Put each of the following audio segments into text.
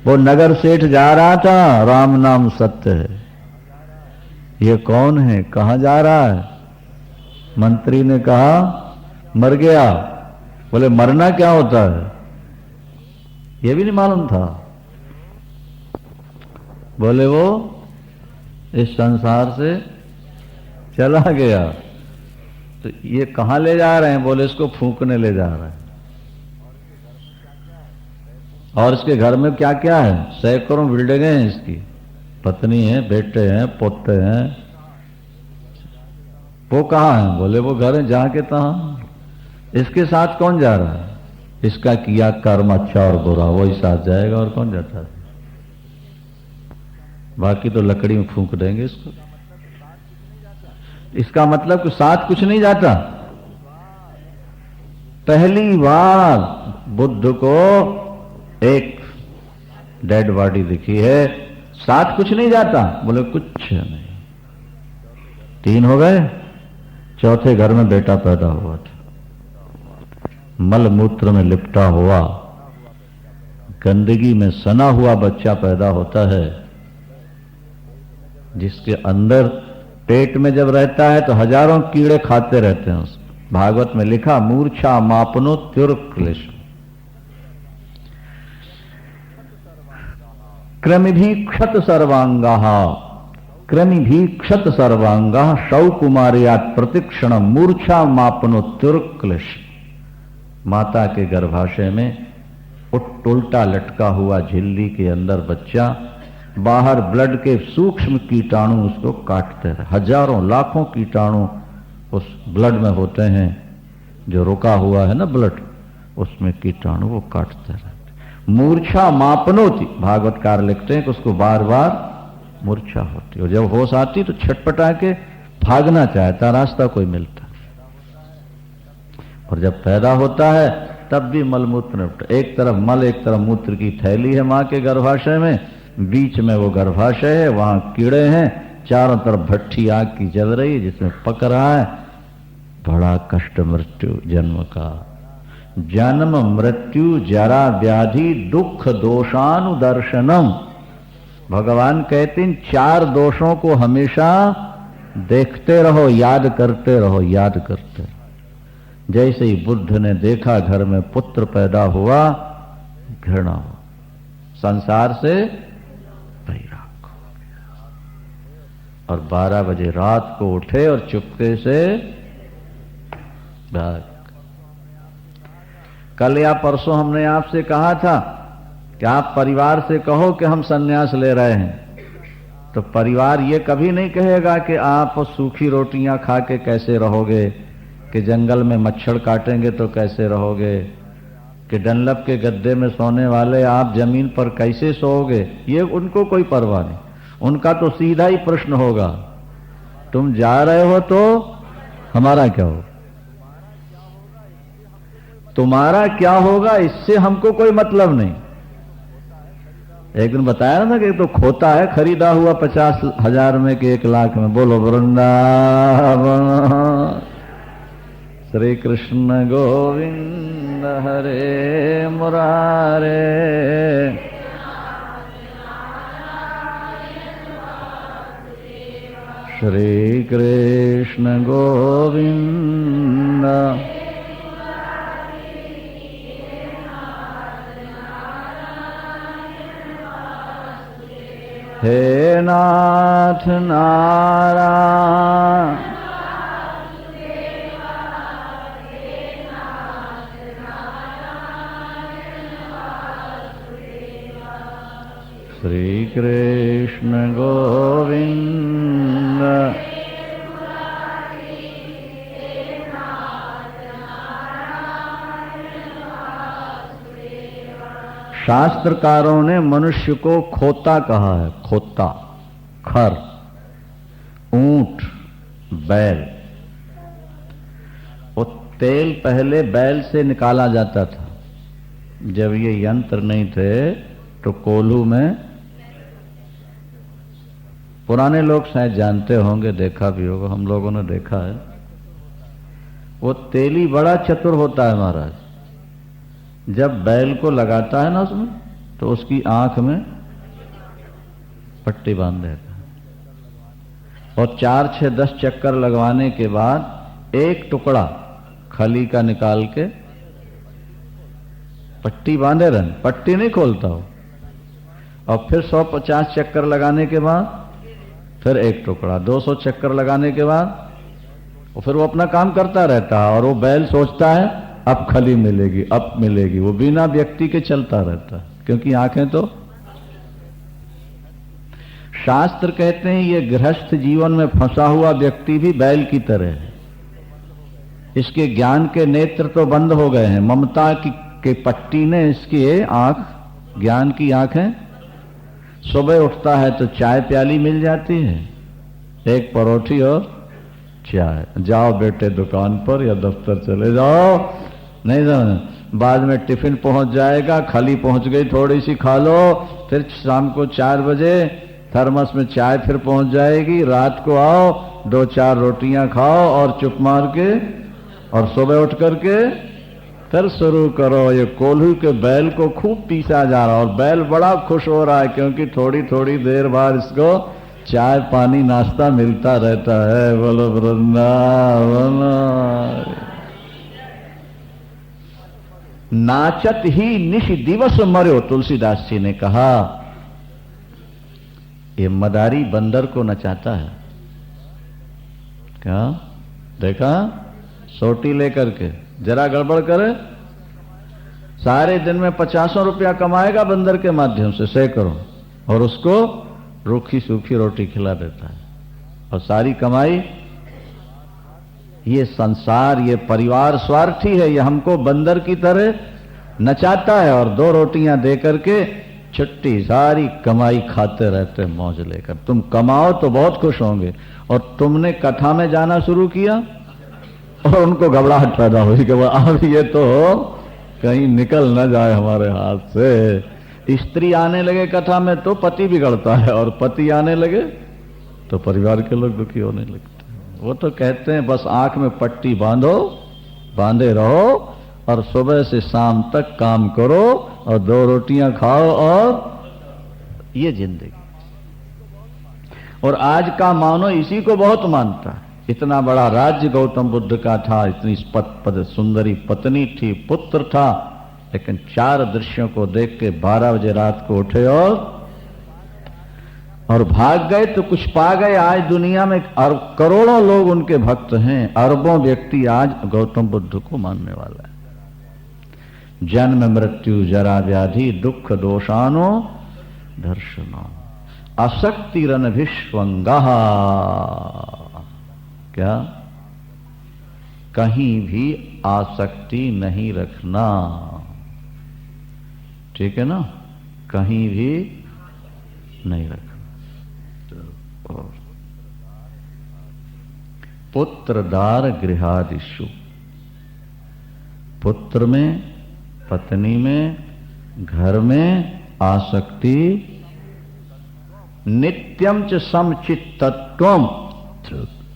वो नगर सेठ जा रहा था, राम नाम सत्य है। ये कौन है, कहां जा रहा है? मंत्री ने कहा मर गया। बोले मरना क्या होता है? ये भी नहीं मालूम था। बोले वो इस संसार से चला गया। तो ये कहां ले जा रहे हैं? बोले इसको फूंकने ले जा रहे हैं। और इसके घर में क्या क्या है? सैकड़ों बिल्डिंगें हैं इसकी, पत्नी है, बेटे हैं, पोते हैं। वो कहाँ है? बोले वो घर है जहां के तहां। इसके साथ कौन जा रहा है? इसका किया कर्म अच्छा और बुरा वही साथ जाएगा, और कौन जाता है? बाकी तो लकड़ी में फूंक देंगे इसको। इसका मतलब कि साथ कुछ नहीं जाता। पहली बार बुद्ध को एक डेड बॉडी दिखी है, साथ कुछ नहीं जाता। बोले कुछ नहीं। 3 हो गए, चौथे घर में बेटा पैदा हुआ था। मल मूत्र में लिपटा हुआ, गंदगी में सना हुआ बच्चा पैदा होता है, जिसके अंदर पेट में जब रहता है तो हजारों कीड़े खाते रहते हैं उसको। भागवत में लिखा मूर्छा मापनो त्युर्क्लेश। क्रमि भी क्षत सर्वांगा, क्रमि भी क्षत सर्वांगा शौकुमार्यात् प्रतिक्षण मूर्छा मापनो त्युर्क्लेश। माता के गर्भाशय में उल्टा लटका हुआ झिल्ली के अंदर बच्चा, बाहर ब्लड के सूक्ष्म कीटाणु उसको काटते रहे। हजारों लाखों कीटाणु उस ब्लड में होते हैं, जो रुका हुआ है ना ब्लड, उसमें कीटाणु वो काटते रहते। मूर्छा मापनोति, भागवतकार लिखते हैं कि उसको बार बार मूर्छा होती, और जब होश आती तो छटपटा के भागना चाहता, रास्ता कोई मिलता। और जब पैदा होता है तब भी मलमूत्र, एक तरफ मल एक तरफ मूत्र की थैली है मां के गर्भाशय में, बीच में वो गर्भाशय है, वहां कीड़े हैं, चारों तरफ भट्ठी आग की जल रही है जिसमें पक रहा है। बड़ा कष्ट मृत्यु जन्म का, जन्म मृत्यु जरा व्याधि दुख दोषानुदर्शनम। भगवान कहते हैं 4 दोषों को हमेशा देखते रहो, याद करते रहो, याद करते रहो। जैसे ही बुद्ध ने देखा घर में पुत्र पैदा हुआ, घृणा हो, संसार से वैराग हो गया, और 12 बजे रात को उठे और चुपके से भाग। कल या परसों हमने आपसे कहा था कि आप परिवार से कहो कि हम संन्यास ले रहे हैं, तो परिवार ये कभी नहीं कहेगा कि आप सूखी रोटियां खा के कैसे रहोगे, कि जंगल में मच्छर काटेंगे तो कैसे रहोगे, कि डनलप के गद्दे में सोने वाले आप जमीन पर कैसे सोओगे। ये उनको कोई परवाह नहीं। उनका तो सीधा ही प्रश्न होगा, तुम जा रहे हो तो हमारा क्या हो, तुम्हारा क्या होगा, इससे हमको कोई मतलब नहीं। एक दिन बताया ना कि तो खोता है खरीदा हुआ 50,000 में कि 1 लाख में। बोलो वृंदावन श्री कृष्ण गोविंद हरे मुरारे। श्री कृष्ण गोविंद हे नाथ नारायण। श्री कृष्ण गोविंद शास्त्रकारों ने मनुष्य को खोता कहा है। खोता, खर, ऊंट, बैल। वो तेल पहले बैल से निकाला जाता था। जब ये यंत्र नहीं थे तो कोल्हू में, पुराने लोग शायद जानते होंगे, देखा भी होगा, हम लोगों ने देखा है। वो तेली बड़ा चतुर होता है महाराज। जब बैल को लगाता है ना उसमें, तो उसकी आंख में पट्टी बांध देगा और 4, 6, 10 चक्कर लगवाने के बाद एक टुकड़ा खली का निकाल के पट्टी बांधे रहन, पट्टी नहीं खोलता हो। और फिर 150 चक्कर लगाने के बाद फिर एक टुकड़ा, 200 चक्कर लगाने के बाद और फिर वो अपना काम करता रहता है। और वो बैल सोचता है अब खली मिलेगी, अब मिलेगी। वो बिना व्यक्ति के चलता रहता है, क्योंकि आंखें तो। शास्त्र कहते हैं ये गृहस्थ जीवन में फंसा हुआ व्यक्ति भी बैल की तरह है। इसके ज्ञान के नेत्र तो बंद हो गए हैं, ममता की के पट्टी ने इसकी आंख, ज्ञान की आंखें। सुबह उठता है तो चाय प्याली मिल जाती है, एक परोठी और चाय। जाओ बेटे दुकान पर या दफ्तर चले जाओ, नहीं जाओ। बाद में टिफिन पहुंच जाएगा, खाली पहुंच गई थोड़ी सी खा लो। फिर शाम को 4 बजे थर्मस में चाय फिर पहुंच जाएगी। रात को आओ, 2-4 रोटियां खाओ और चुप मार के, और सुबह उठ करके फिर शुरू करो। ये कोल्हू के बैल को खूब पीसा जा रहा, और बैल बड़ा खुश हो रहा है, क्योंकि थोड़ी थोड़ी देर बाद इसको चाय पानी नाश्ता मिलता रहता है। बोलो वृंदावन। नाचत ही निश दिवस मर्यो, तुलसीदास जी ने कहा। ये मदारी बंदर को नचाता है। क्या देखा? सोटी लेकर के जरा गड़बड़ करे, सारे दिन में 50 रुपया कमाएगा बंदर के माध्यम से, सैकड़ों, और उसको रूखी सूखी रोटी खिला देता है। और सारी कमाई, ये संसार, ये परिवार स्वार्थी है, ये हमको बंदर की तरह नचाता है। और 2 रोटियां दे करके छुट्टी, सारी कमाई खाते रहते मौज लेकर। तुम कमाओ तो बहुत खुश होंगे। और तुमने कथा में जाना शुरू किया और उनको घबराहट पैदा हुई कि अब ये तो कहीं निकल न जाए हमारे हाथ से। स्त्री आने लगे कथा में तो पति बिगड़ता है, और पति आने लगे तो परिवार के लोग दुखी होने लगते हैं। वो तो कहते हैं बस आंख में पट्टी बांधो, बांधे रहो, और सुबह से शाम तक काम करो, और 2 रोटियां खाओ, और ये जिंदगी। और आज का मानो इसी को बहुत मानता है। इतना बड़ा राज्य गौतम बुद्ध का था, इतनी पद सुंदरी पत्नी थी, पुत्र था, लेकिन 4 दृश्यों को देख के 12 बजे रात को उठे और भाग गए तो कुछ पा गए। आज दुनिया में करोड़ों लोग उनके भक्त हैं, अरबों व्यक्ति आज गौतम बुद्ध को मानने वाला है। जन्म मृत्यु जरा व्याधि दुख दोषानो दर्शनो असक्तिरन विश्वंगा। क्या? कहीं भी आसक्ति नहीं रखना, ठीक है ना? कहीं भी नहीं रखना। पुत्रदार गृहादिषु, पुत्र में, पत्नी में, घर में आसक्ति। नित्यम च समचित्तत्वम,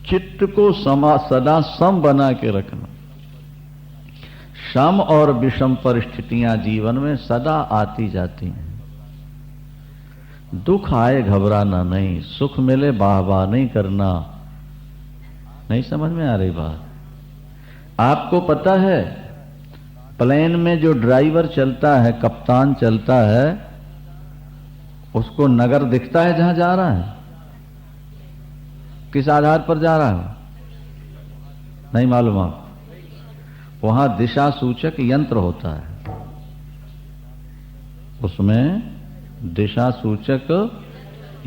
चित्त को सदा सम बना के रखना। सम और विषम परिस्थितियां जीवन में सदा आती जाती हैं। दुख आए घबराना नहीं, सुख मिले वाह वाह नहीं करना। नहीं समझ में आ रही बात? आपको पता है प्लेन में जो ड्राइवर चलता है, कप्तान चलता है, उसको नगर दिखता है जहां जा रहा है? किस आधार पर जा रहा है नहीं मालूम आप? वहां दिशा सूचक यंत्र होता है, उसमें दिशा सूचक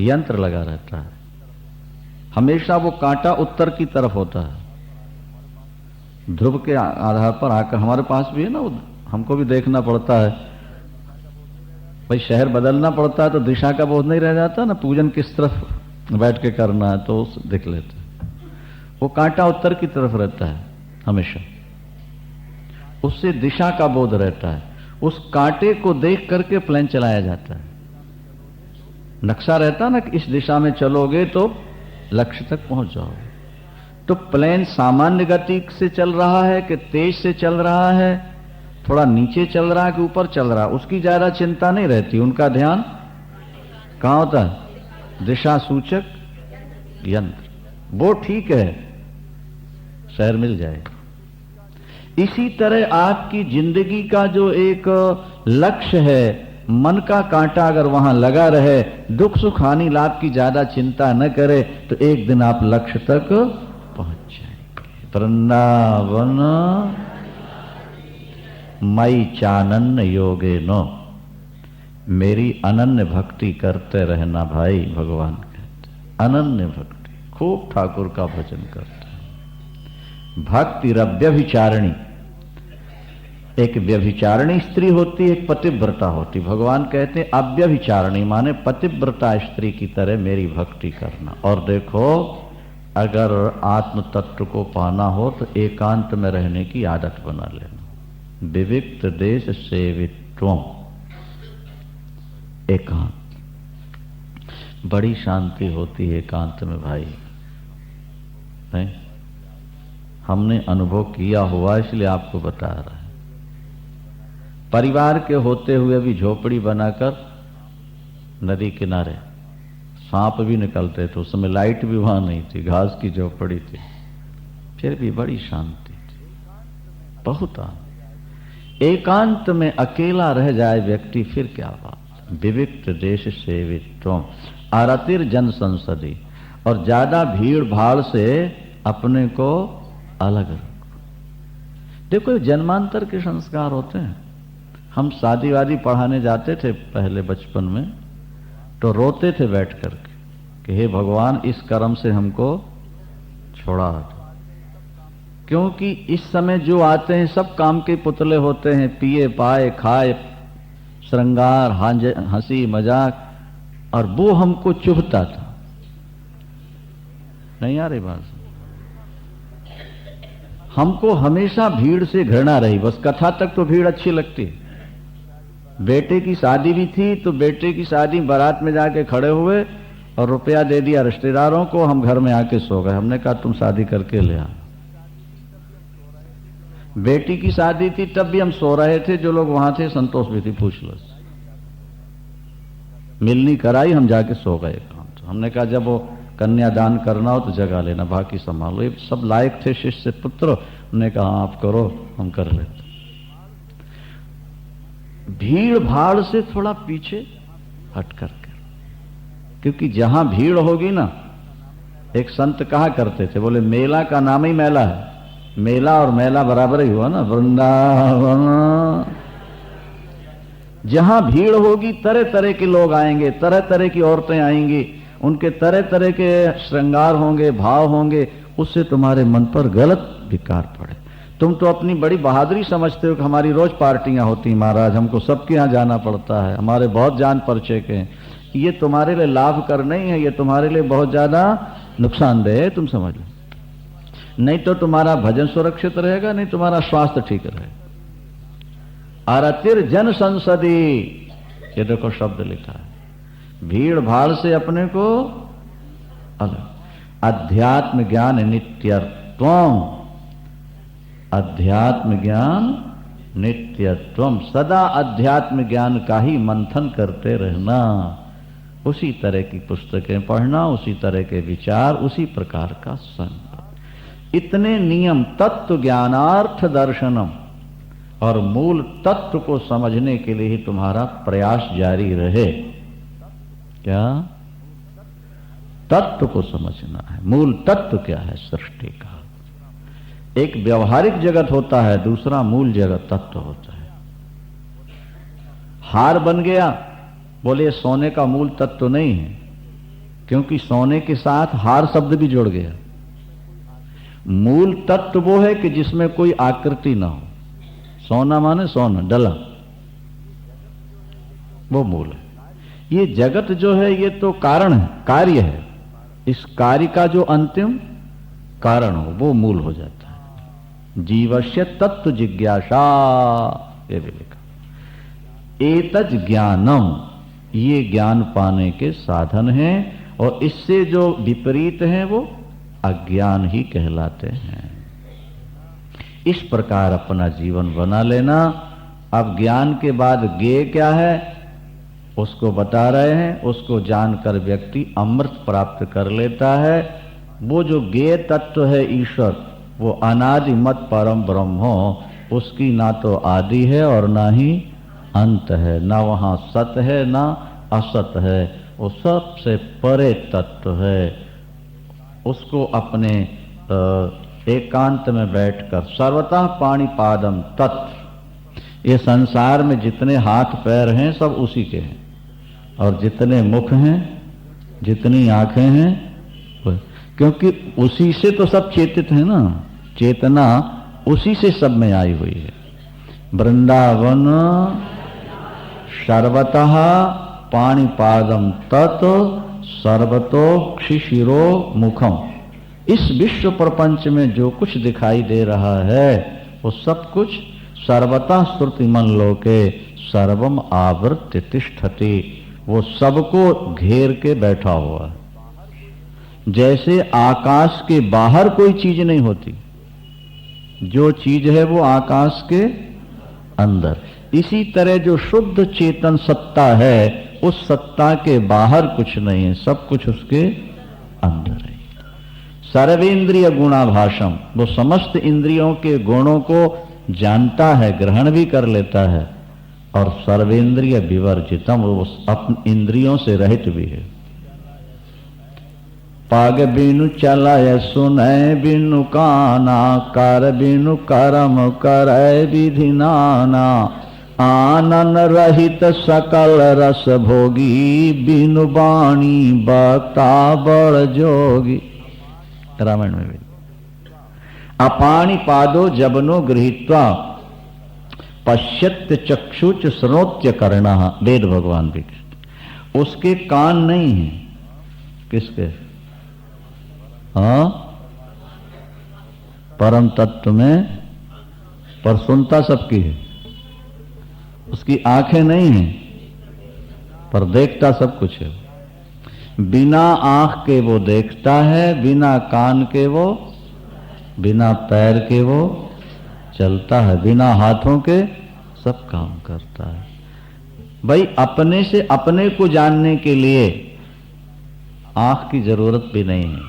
यंत्र लगा रहता है। हमेशा वो कांटा उत्तर की तरफ होता है। ध्रुव के आधार पर आकर हमारे पास भी है ना, हमको भी देखना पड़ता है भाई, शहर बदलना पड़ता है तो दिशा का बोध नहीं रह जाता ना, पूजन किस तरफ बैठ के करना है तो देख लेते हैं। वो कांटा उत्तर की तरफ रहता है हमेशा, उससे दिशा का बोध रहता है। उस कांटे को देख करके प्लेन चलाया जाता है। नक्शा रहता ना कि इस दिशा में चलोगे तो लक्ष्य तक पहुंच जाओगे। तो प्लेन सामान्य गति से चल रहा है कि तेज से चल रहा है, थोड़ा नीचे चल रहा है कि ऊपर चल रहा है, उसकी ज्यादा चिंता नहीं रहती। उनका ध्यान कहां होता है? दिशा सूचक यंत्र, वो ठीक है, शहर मिल जाए। इसी तरह आपकी जिंदगी का जो एक लक्ष्य है, मन का कांटा अगर वहां लगा रहे, दुख सुख हानि लाभ की ज्यादा चिंता न करे, तो एक दिन आप लक्ष्य तक पहुंच जाएंगे। वृंदावन मई चानन्य योगे नो, मेरी अनन्य भक्ति करते रहना भाई। भगवान कहते अनन्य भक्ति, खूब ठाकुर का भजन करते। भक्ति व्यभिचारिणी, एक व्यभिचारिणी स्त्री होती, एक पतिव्रता होती। भगवान कहते हैं अव्यभिचारिणी माने पतिव्रता स्त्री की तरह मेरी भक्ति करना। और देखो, अगर आत्म तत्व को पाना हो तो एकांत में रहने की आदत बना लेना। विविक्त देश सेवित्वम, एकांत, बड़ी शांति होती है एकांत में भाई, नहीं? हमने अनुभव किया हुआ, इसलिए आपको बता रहा है। परिवार के होते हुए भी झोपड़ी बनाकर नदी किनारे सांप भी निकलते थे, उस समय लाइट भी वहां नहीं थी, घास की झोपड़ी थी, फिर भी बड़ी शांति थी, बहुत आनंद। एकांत में अकेला रह जाए व्यक्ति, फिर क्या बात। विविक्त देश सेवित्वम आरतिर जन संसदी, और ज्यादा भीड़ भाड़ से अपने को अलग रखो। देखो, जन्मांतर के संस्कार होते हैं। हम शादी वादी पढ़ाने जाते थे पहले बचपन में, तो रोते थे बैठ करके कि हे भगवान, इस कर्म से हमको छोड़ा दो। क्योंकि इस समय जो आते हैं सब काम के पुतले होते हैं, पिए पाए खाए, श्रृंगार, हंसी मजाक, और वो हमको चुभता था। नहीं आ रही बात? हमको हमेशा भीड़ से घृणा रही, बस कथा तक तो भीड़ अच्छी लगती। बेटे की शादी भी थी, तो बेटे की शादी बारात में जाके खड़े हुए और रुपया दे दिया रिश्तेदारों को, हम घर में आके सो गए। हमने कहा तुम शादी करके ले आ। बेटी की शादी थी, तब भी हम सो रहे थे, जो लोग वहां थे संतोष भी थी, पूछ लो। मिलनी कराई, हम जाके सो गए। हमने कहा जब वो कन्यादान करना हो तो जगह लेना, बाकी संभालो। ये सब लायक थे शिष्य पुत्र, उन्होंने कहा आप करो, हम कर लेते। भीड़ भाड़ से थोड़ा पीछे हट करके, क्योंकि जहां भीड़ होगी ना, एक संत कहा करते थे, बोले मेला का नाम ही मेला है, मेला और मेला बराबर ही हुआ ना, वृंदावन। जहां भीड़ होगी तरह तरह के लोग आएंगे, तरह तरह की औरतें आएंगी, उनके तरह तरह के श्रृंगार होंगे, भाव होंगे, उससे तुम्हारे मन पर गलत विकार पड़े। तुम तो अपनी बड़ी बहादुरी समझते हो कि हमारी रोज पार्टियां होती महाराज, हमको सबके यहां जाना पड़ता है, हमारे बहुत जान परिचय के हैं। ये तुम्हारे लिए लाभ कर नहीं है, ये तुम्हारे लिए बहुत ज्यादा नुकसानदेह है, तुम समझ लो। नहीं तो तुम्हारा भजन सुरक्षित रहेगा, नहीं तुम्हारा स्वास्थ्य ठीक रहेगा। आरतिर जन संसदी, ये देखो शब्द लिखा है, भीड़ भाड़ से अपने को अलग। अध्यात्म ज्ञान नित्यत्वम, अध्यात्म ज्ञान नित्यत्वम, सदा अध्यात्म ज्ञान का ही मंथन करते रहना, उसी तरह की पुस्तकें पढ़ना, उसी तरह के विचार, उसी प्रकार का संग। इतने नियम तत्व ज्ञानार्थ दर्शनम, और मूल तत्व को समझने के लिए ही तुम्हारा प्रयास जारी रहे। क्या? तत्व को समझना है। मूल तत्व क्या है सृष्टि का? एक व्यवहारिक जगत होता है, दूसरा मूल जगत तत्व होता है। हार बन गया, बोले सोने का मूल तत्व नहीं है, क्योंकि सोने के साथ हार शब्द भी जुड़ गया। मूल तत्व वो है कि जिसमें कोई आकृति ना हो। सोना माने सोना डला, वो मूल है। ये जगत जो है ये तो कारण है, कार्य है। इस कार्य का जो अंतिम कारण हो वो मूल हो जाता है। जीवस्य तत्व जिज्ञासा, ये भी लिखा। एतज ज्ञानम, ये ज्ञान पाने के साधन हैं, और इससे जो विपरीत हैं वो अज्ञान ही कहलाते हैं। इस प्रकार अपना जीवन बना लेना, अब ज्ञान के बाद ज्ञेय क्या है उसको बता रहे हैं। उसको जानकर व्यक्ति अमृत प्राप्त कर लेता है। वो जो ज्ञेय तत्व है ईश्वर, वो अनादि मत परम ब्रह्म हो, उसकी ना तो आदि है और ना ही अंत है, ना वहाँ सत है ना असत है, वो सबसे परे तत्व है। उसको अपने एकांत में बैठकर सर्वतः पाणिपादम तत्व, ये संसार में जितने हाथ पैर हैं सब उसी के हैं, और जितने मुख हैं जितनी आंखें हैं, क्योंकि उसी से तो सब चेतित है ना, चेतना उसी से सब में आई हुई है। वृंदावन सर्वतः पाणिपादम तत् सर्वतोक्षिशिरो मुखम। इस विश्व प्रपंच में जो कुछ दिखाई दे रहा है वो सब कुछ सर्वतः श्रुतिमन लोके सर्वम आवृत्य तिष्ठति, वो सबको घेर के बैठा हुआ है। जैसे आकाश के बाहर कोई चीज नहीं होती, जो चीज है वो आकाश के अंदर, इसी तरह जो शुद्ध चेतन सत्ता है उस सत्ता के बाहर कुछ नहीं है, सब कुछ उसके अंदर है। सर्वेंद्रिय गुणाभाषम, वो समस्त इंद्रियों के गुणों को जानता है, ग्रहण भी कर लेता है, और सर्वेंद्रिय विवर्जितम, वो अपने इंद्रियों से रहित भी है। पाग बिनु चलाय सुनय बिनु काना, कर बिनु कर्म करय विधि नाना, आनन रहित सकल रस भोगी, बिनु बाणी बता बड़ जोगी। रामायण में भी अपाणी पादो जबनो गृहीत्वा पश्यत्य चक्षुच श्रोत्य कर्णः, वेद भगवान भी, उसके कान नहीं है, किसके? हाँ, परम तत्व में, पर सुनता सबकी है। उसकी आंखें नहीं हैं पर देखता सब कुछ है। बिना आंख के वो देखता है, बिना कान के वो, बिना पैर के वो चलता है, बिना हाथों के सब काम करता है। भाई अपने से अपने को जानने के लिए आंख की जरूरत भी नहीं है,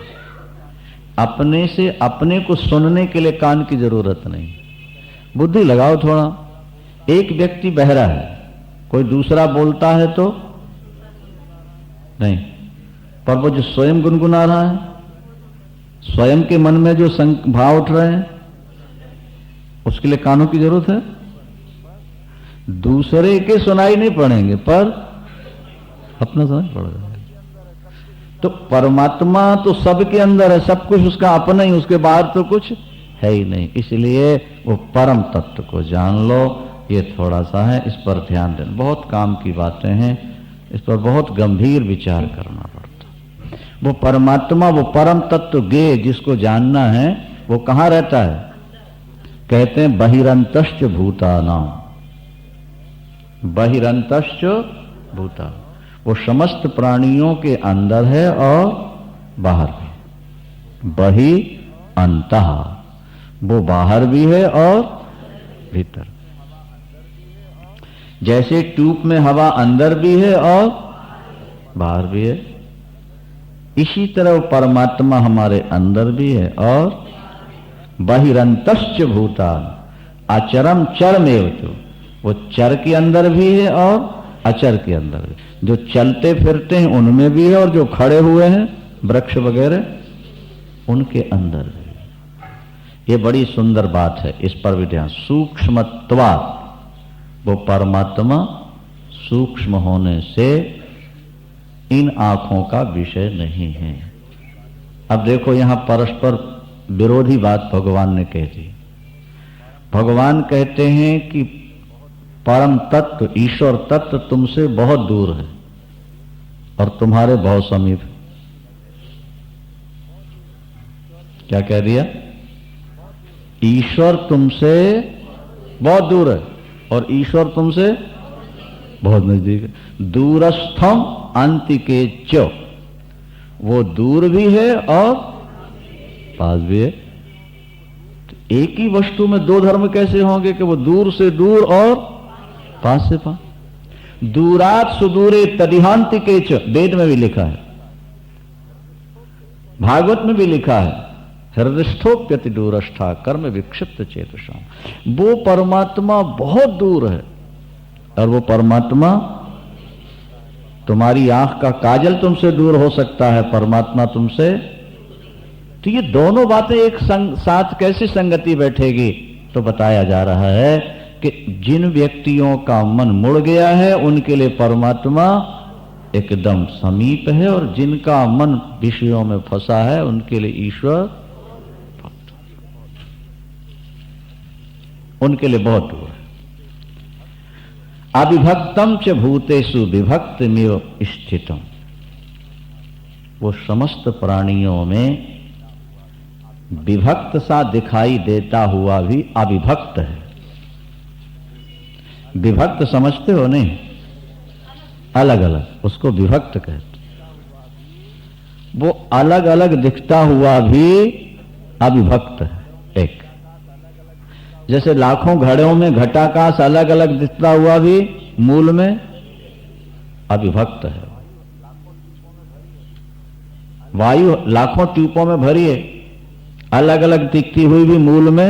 अपने से अपने को सुनने के लिए कान की जरूरत नहीं। बुद्धि लगाओ थोड़ा। एक व्यक्ति बहरा है, कोई दूसरा बोलता है तो नहीं, पर वो जो स्वयं गुनगुना रहा है, स्वयं के मन में जो भाव उठ रहे हैं, उसके लिए कानों की जरूरत है। दूसरे के सुनाई नहीं पड़ेंगे पर अपना सुनाई पड़ेगा। तो परमात्मा तो सबके अंदर है, सब कुछ उसका अपना ही, उसके बाहर तो कुछ है ही नहीं। इसलिए वो परम तत्व को जान लो। ये थोड़ा सा है, इस पर ध्यान देना। बहुत काम की बातें हैं, इस पर बहुत गंभीर विचार करना पड़ता। वो परमात्मा, वो परम तत्व ज्ञेय जिसको जानना है, वो कहाँ रहता है? कहते हैं बहिरंतश्च भूतानां, बहिरंतश्च भूता, वो समस्त प्राणियों के अंदर है और बाहर भी। बहि अंतः, वो बाहर भी है और भीतर। जैसे ट्यूब में हवा अंदर भी है और बाहर भी है, इसी तरह वो परमात्मा हमारे अंदर भी है और बहिरंतश्च भूतान अचरम चरमेव, तो वो चर के अंदर भी है और अचर के अंदर भी। जो चलते फिरते हैं उनमें भी है और जो खड़े हुए हैं वृक्ष वगैरह उनके अंदर भी। ये बड़ी सुंदर बात है, इस पर भी ध्यान। सूक्ष्मत्वात्, वो परमात्मा सूक्ष्म होने से इन आंखों का विषय नहीं है। अब देखो यहां परस्पर विरोधी बात भगवान ने कह दी। भगवान कहते हैं कि परम तत्व ईश्वर तत्व तुमसे बहुत दूर है और तुम्हारे बहुत समीप है। क्या कह दिया? ईश्वर तुमसे बहुत दूर है और ईश्वर तुमसे बहुत नजदीक है। दूरस्थम अंतिके च, वो दूर भी है और पास भी है। तो एक ही वस्तु में दो धर्म कैसे होंगे कि वो दूर से दूर और पास से पास। दूरात सुदूरे तदिहांतिके च, वेद में भी लिखा है, भागवत में भी लिखा है, हृदस्थोप्यति दूरष्ठा कर्म विक्षिप्त चेतसा। वो परमात्मा बहुत दूर है और वो परमात्मा, तुम्हारी आंख का काजल तुमसे दूर हो सकता है, परमात्मा तुमसे। तो ये दोनों बातें एक साथ कैसे संगति बैठेगी? तो बताया जा रहा है कि जिन व्यक्तियों का मन मुड़ गया है उनके लिए परमात्मा एकदम समीप है, और जिनका मन विषयों में फंसा है उनके लिए ईश्वर, उनके लिए बहुत दूर है। अविभक्तम च भूतेषु विभक्तमेव स्थितम, वो समस्त प्राणियों में विभक्त सा दिखाई देता हुआ भी अविभक्त है। विभक्त समझते हो नहीं? अलग अलग, उसको विभक्त कहते। वो अलग अलग दिखता हुआ भी अविभक्त है। एक जैसे लाखों घड़ों में घटाकाश अलग अलग दिखता हुआ भी मूल में अविभक्त है। वायु लाखों ट्यूबों में भरी है, अलग अलग दिखती हुई भी मूल में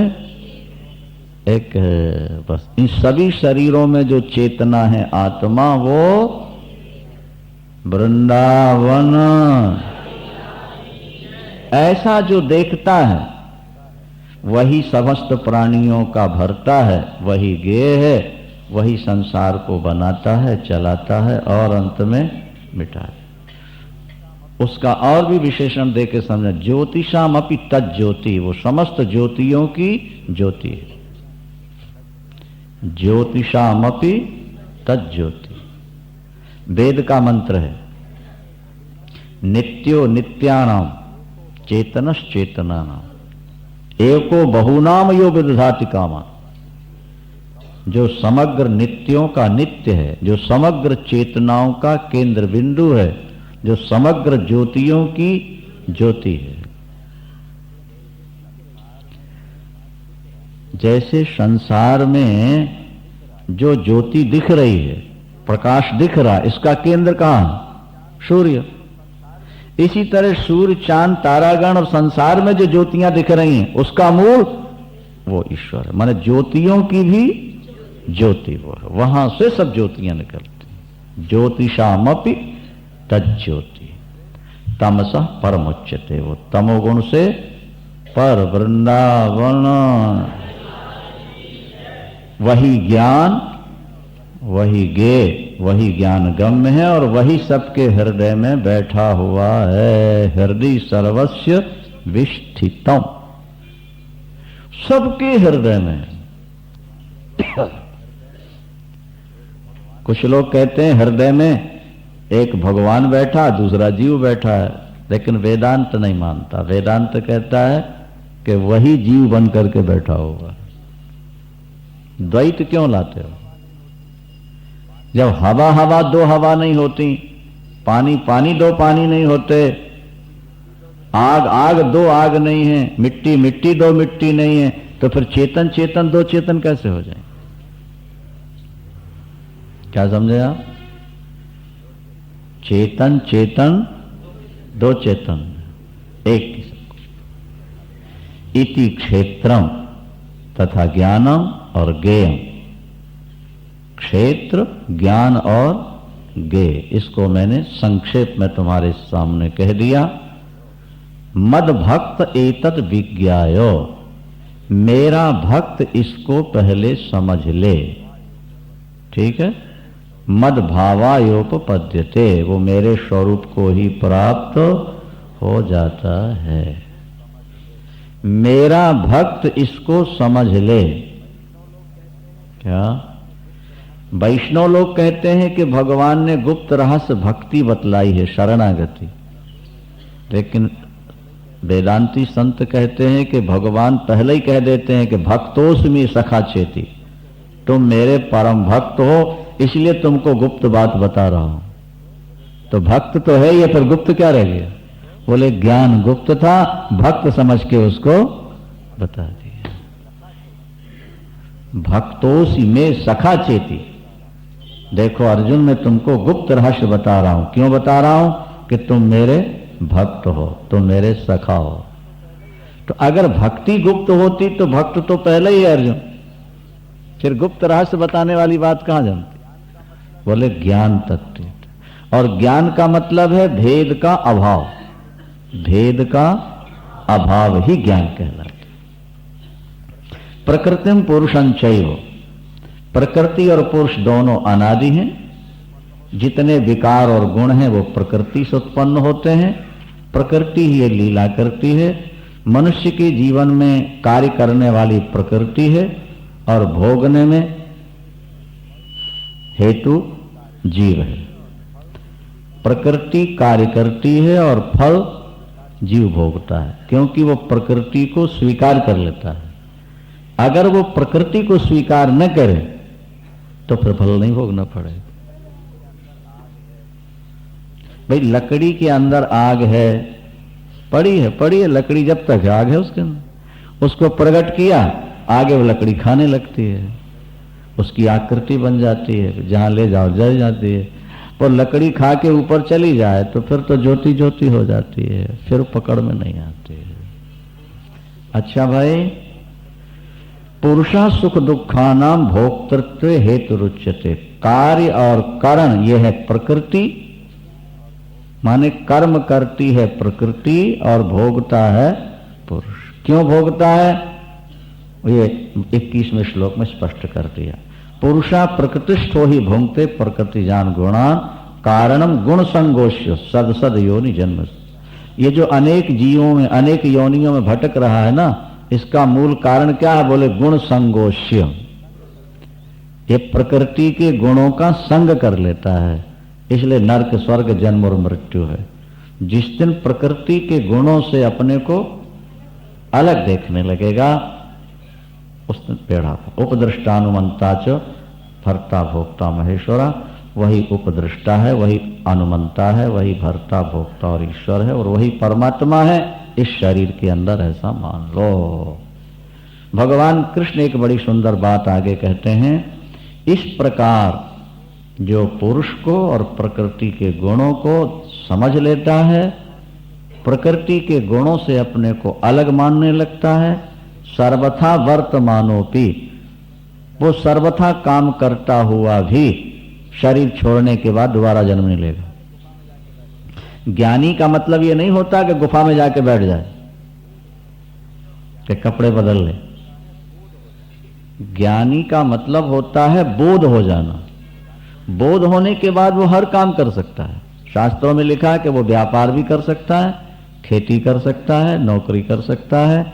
एक है। बस इन सभी शरीरों में जो चेतना है आत्मा, वो वृंदावन ऐसा जो देखता है वही समस्त प्राणियों का भरता है, वही गेय है, वही संसार को बनाता है, चलाता है और अंत में मिटाए। उसका और भी विशेषण देके समझा, ज्योतिषाम अपि तज्ज्योति, वो समस्त ज्योतियों की ज्योति है। ज्योतिषाम अपि तज्ज्योति वेद का मंत्र है। नित्यो नित्यानाम चेतनश्चेतनानाम एको बहुनाम यो विदधाति कामा। जो समग्र नित्यों का नित्य है, जो समग्र चेतनाओं का केंद्र बिंदु है, जो समग्र ज्योतियों की ज्योति है। जैसे संसार में जो ज्योति दिख रही है, प्रकाश दिख रहा है, इसका केंद्र कहां? सूर्य। इसी तरह सूर्य, चांद, तारागण और संसार में जो ज्योतियां दिख रही हैं उसका मूल वो ईश्वर है। माने ज्योतियों की भी ज्योति वो है, वहां से सब ज्योतियां निकलती। ज्योतिषामपि तज्ज्योति तमसः परमुच्यते, वो तमोगुण से पर। वृंदावन वही ज्ञान, वही ज्ञेय, वही ज्ञान गम्य है और वही सबके हृदय में बैठा हुआ है। हृदय सर्वस्य विष्ठितम्, सबके हृदय में। कुछ लोग कहते हैं हृदय में एक भगवान बैठा, दूसरा जीव बैठा है, लेकिन वेदांत नहीं मानता। वेदांत कहता है कि वही जीव बन करके बैठा होगा। द्वैत क्यों लाते हो? जब हवा हवा दो हवा नहीं होती, पानी पानी दो पानी नहीं होते, आग आग दो आग नहीं है, मिट्टी मिट्टी दो मिट्टी नहीं है, तो फिर चेतन चेतन दो चेतन कैसे हो जाए? क्या समझे आप? चेतन चेतन दो चेतन, एक इति क्षेत्रम तथा ज्ञानम और ज्ञेयम। क्षेत्र, ज्ञान और ज्ञेय, इसको मैंने संक्षेप में तुम्हारे सामने कह दिया। मद भक्त एतत् विज्ञायो, मेरा भक्त इसको पहले समझ ले। ठीक है? मद भावायोपपद्यते, वो मेरे स्वरूप को ही प्राप्त हो जाता है। मेरा भक्त इसको समझ ले। क्या? वैष्णव लोग कहते हैं कि भगवान ने गुप्त रहस्य भक्ति बतलाई है, शरणागति। लेकिन वेदांती संत कहते हैं कि भगवान पहले ही कह देते हैं कि भक्तोस्मि सखा चेति, तुम मेरे परम भक्त हो, इसलिए तुमको गुप्त बात बता रहा हूं। तो भक्त तो है ये, पर गुप्त क्या रह गया? बोले ज्ञान गुप्त था, भक्त समझ के उसको बता दिया। भक्तोसी में सखा चेती, देखो अर्जुन, मैं तुमको गुप्त रहस्य बता रहा हूं। क्यों बता रहा हूं? कि तुम मेरे भक्त हो, तुम मेरे सखा हो। तो अगर भक्ति गुप्त होती तो भक्त तो पहले ही है अर्जुन, फिर गुप्त रहस्य बताने वाली बात कहां जमती? बोले ज्ञान तत्व। और ज्ञान का मतलब है भेद का अभाव। भेद का अभाव ही ज्ञान कहलाता। प्रकृतिम पुरुषं चैव, प्रकृति और पुरुष दोनों अनादि हैं। जितने विकार और गुण हैं वो प्रकृति से उत्पन्न होते हैं। प्रकृति ही ये लीला करती है। मनुष्य के जीवन में कार्य करने वाली प्रकृति है और भोगने में हेतु जीव है। प्रकृति कार्य करती है और फल जीव भोगता है, क्योंकि वो प्रकृति को स्वीकार कर लेता है। अगर वो प्रकृति को स्वीकार न करे तो फिर फल नहीं भोगना पड़ेगा। भाई लकड़ी के अंदर आग है, पड़ी है लकड़ी, जब तक आग है उसके अंदर, उसको प्रकट किया, आगे वो लकड़ी खाने लगती है, उसकी आकृति बन जाती है, जहां ले जाओ जल जाती है। और लकड़ी खा के ऊपर चली जाए तो फिर तो ज्योति ज्योति हो जाती है, फिर पकड़ में नहीं आती है। अच्छा भाई, पुरुषा सुख दुखानाम भोक्तृत्व हेतु रुच्यते। कार्य और कारण यह है प्रकृति, माने कर्म करती है प्रकृति और भोगता है पुरुष। क्यों भोगता है? ये 21वें श्लोक में स्पष्ट कर दिया। पुरुषा प्रकृतिष्ठो ही भोंगते प्रकृति जान गुणान कारणम गुण संगोष्य सद सद योनि जन्म। ये जो अनेक जीवों में, अनेक योनियों में भटक रहा है ना, इसका मूल कारण क्या है? बोले गुण संगोष्य। ये प्रकृति के गुणों का संग कर लेता है, इसलिए नरक स्वर्ग जन्म और मृत्यु है। जिस दिन प्रकृति के गुणों से अपने को अलग देखने लगेगा उस दिन पेड़ा। उपदृष्टानुमंता च भर्ता भोक्ता महेश्वरा। वही उपदृष्टा है, वही अनुमंता है, वही भर्ता भोक्ता और ईश्वर है, और वही परमात्मा है इस शरीर के अंदर, ऐसा मान लो। भगवान कृष्ण एक बड़ी सुंदर बात आगे कहते हैं। इस प्रकार जो पुरुष को और प्रकृति के गुणों को समझ लेता है, प्रकृति के गुणों से अपने को अलग मानने लगता है, सर्वथा वर्तमानोपि, वो सर्वथा काम करता हुआ भी शरीर छोड़ने के बाद दोबारा जन्म नहीं लेगा। ज्ञानी का मतलब ये नहीं होता कि गुफा में जाके बैठ जाए, कि कपड़े बदल ले। ज्ञानी का मतलब होता है बोध हो जाना। बोध होने के बाद वो हर काम कर सकता है। शास्त्रों में लिखा है कि वो व्यापार भी कर सकता है, खेती कर सकता है, नौकरी कर सकता है,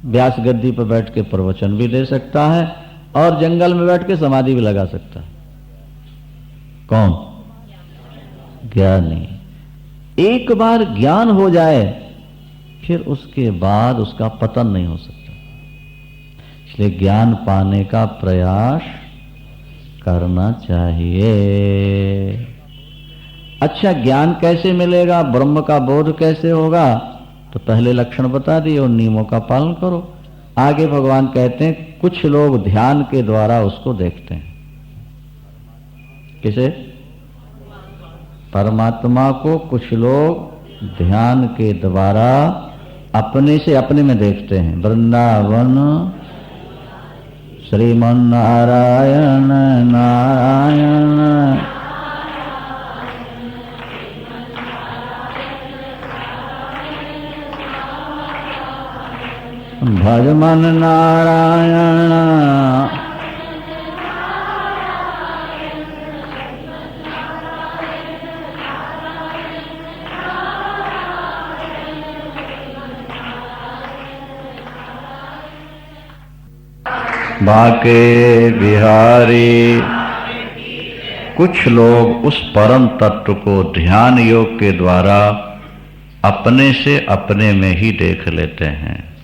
व्यास गद्दी पर बैठ के प्रवचन भी दे सकता है, और जंगल में बैठ के समाधि भी लगा सकता है। कौन? ज्ञानी। एक बार ज्ञान हो जाए फिर उसके बाद उसका पतन नहीं हो सकता। इसलिए ज्ञान पाने का प्रयास करना चाहिए। अच्छा, ज्ञान कैसे मिलेगा, ब्रह्म का बोध कैसे होगा? तो पहले लक्षण बता दिए, उन नियमों का पालन करो। आगे भगवान कहते हैं कुछ लोग ध्यान के द्वारा उसको देखते हैं। किसे? परमात्मा को कुछ लोग ध्यान के द्वारा अपने से अपने में देखते हैं। वृंदावन श्रीमन नारायण नारायण भजमन नारायण बाके बिहारी। कुछ लोग उस परम तत्व को ध्यान योग के द्वारा अपने से अपने में ही देख लेते हैं।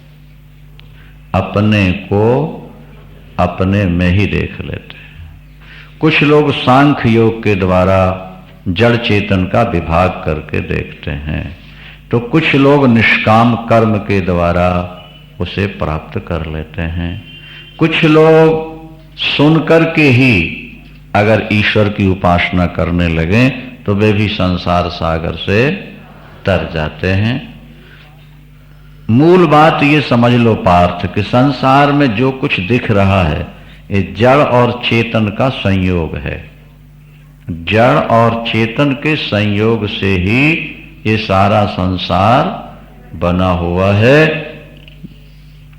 अपने को अपने में ही देख लेते हैं। कुछ लोग सांख्य योग के द्वारा जड़ चेतन का विभाग करके देखते हैं, तो कुछ लोग निष्काम कर्म के द्वारा उसे प्राप्त कर लेते हैं। कुछ लोग सुन कर के ही अगर ईश्वर की उपासना करने लगे तो वे भी संसार सागर से तर जाते हैं। मूल बात ये समझ लो पार्थ कि संसार में जो कुछ दिख रहा है ये जड़ और चेतन का संयोग है। जड़ और चेतन के संयोग से ही ये सारा संसार बना हुआ है।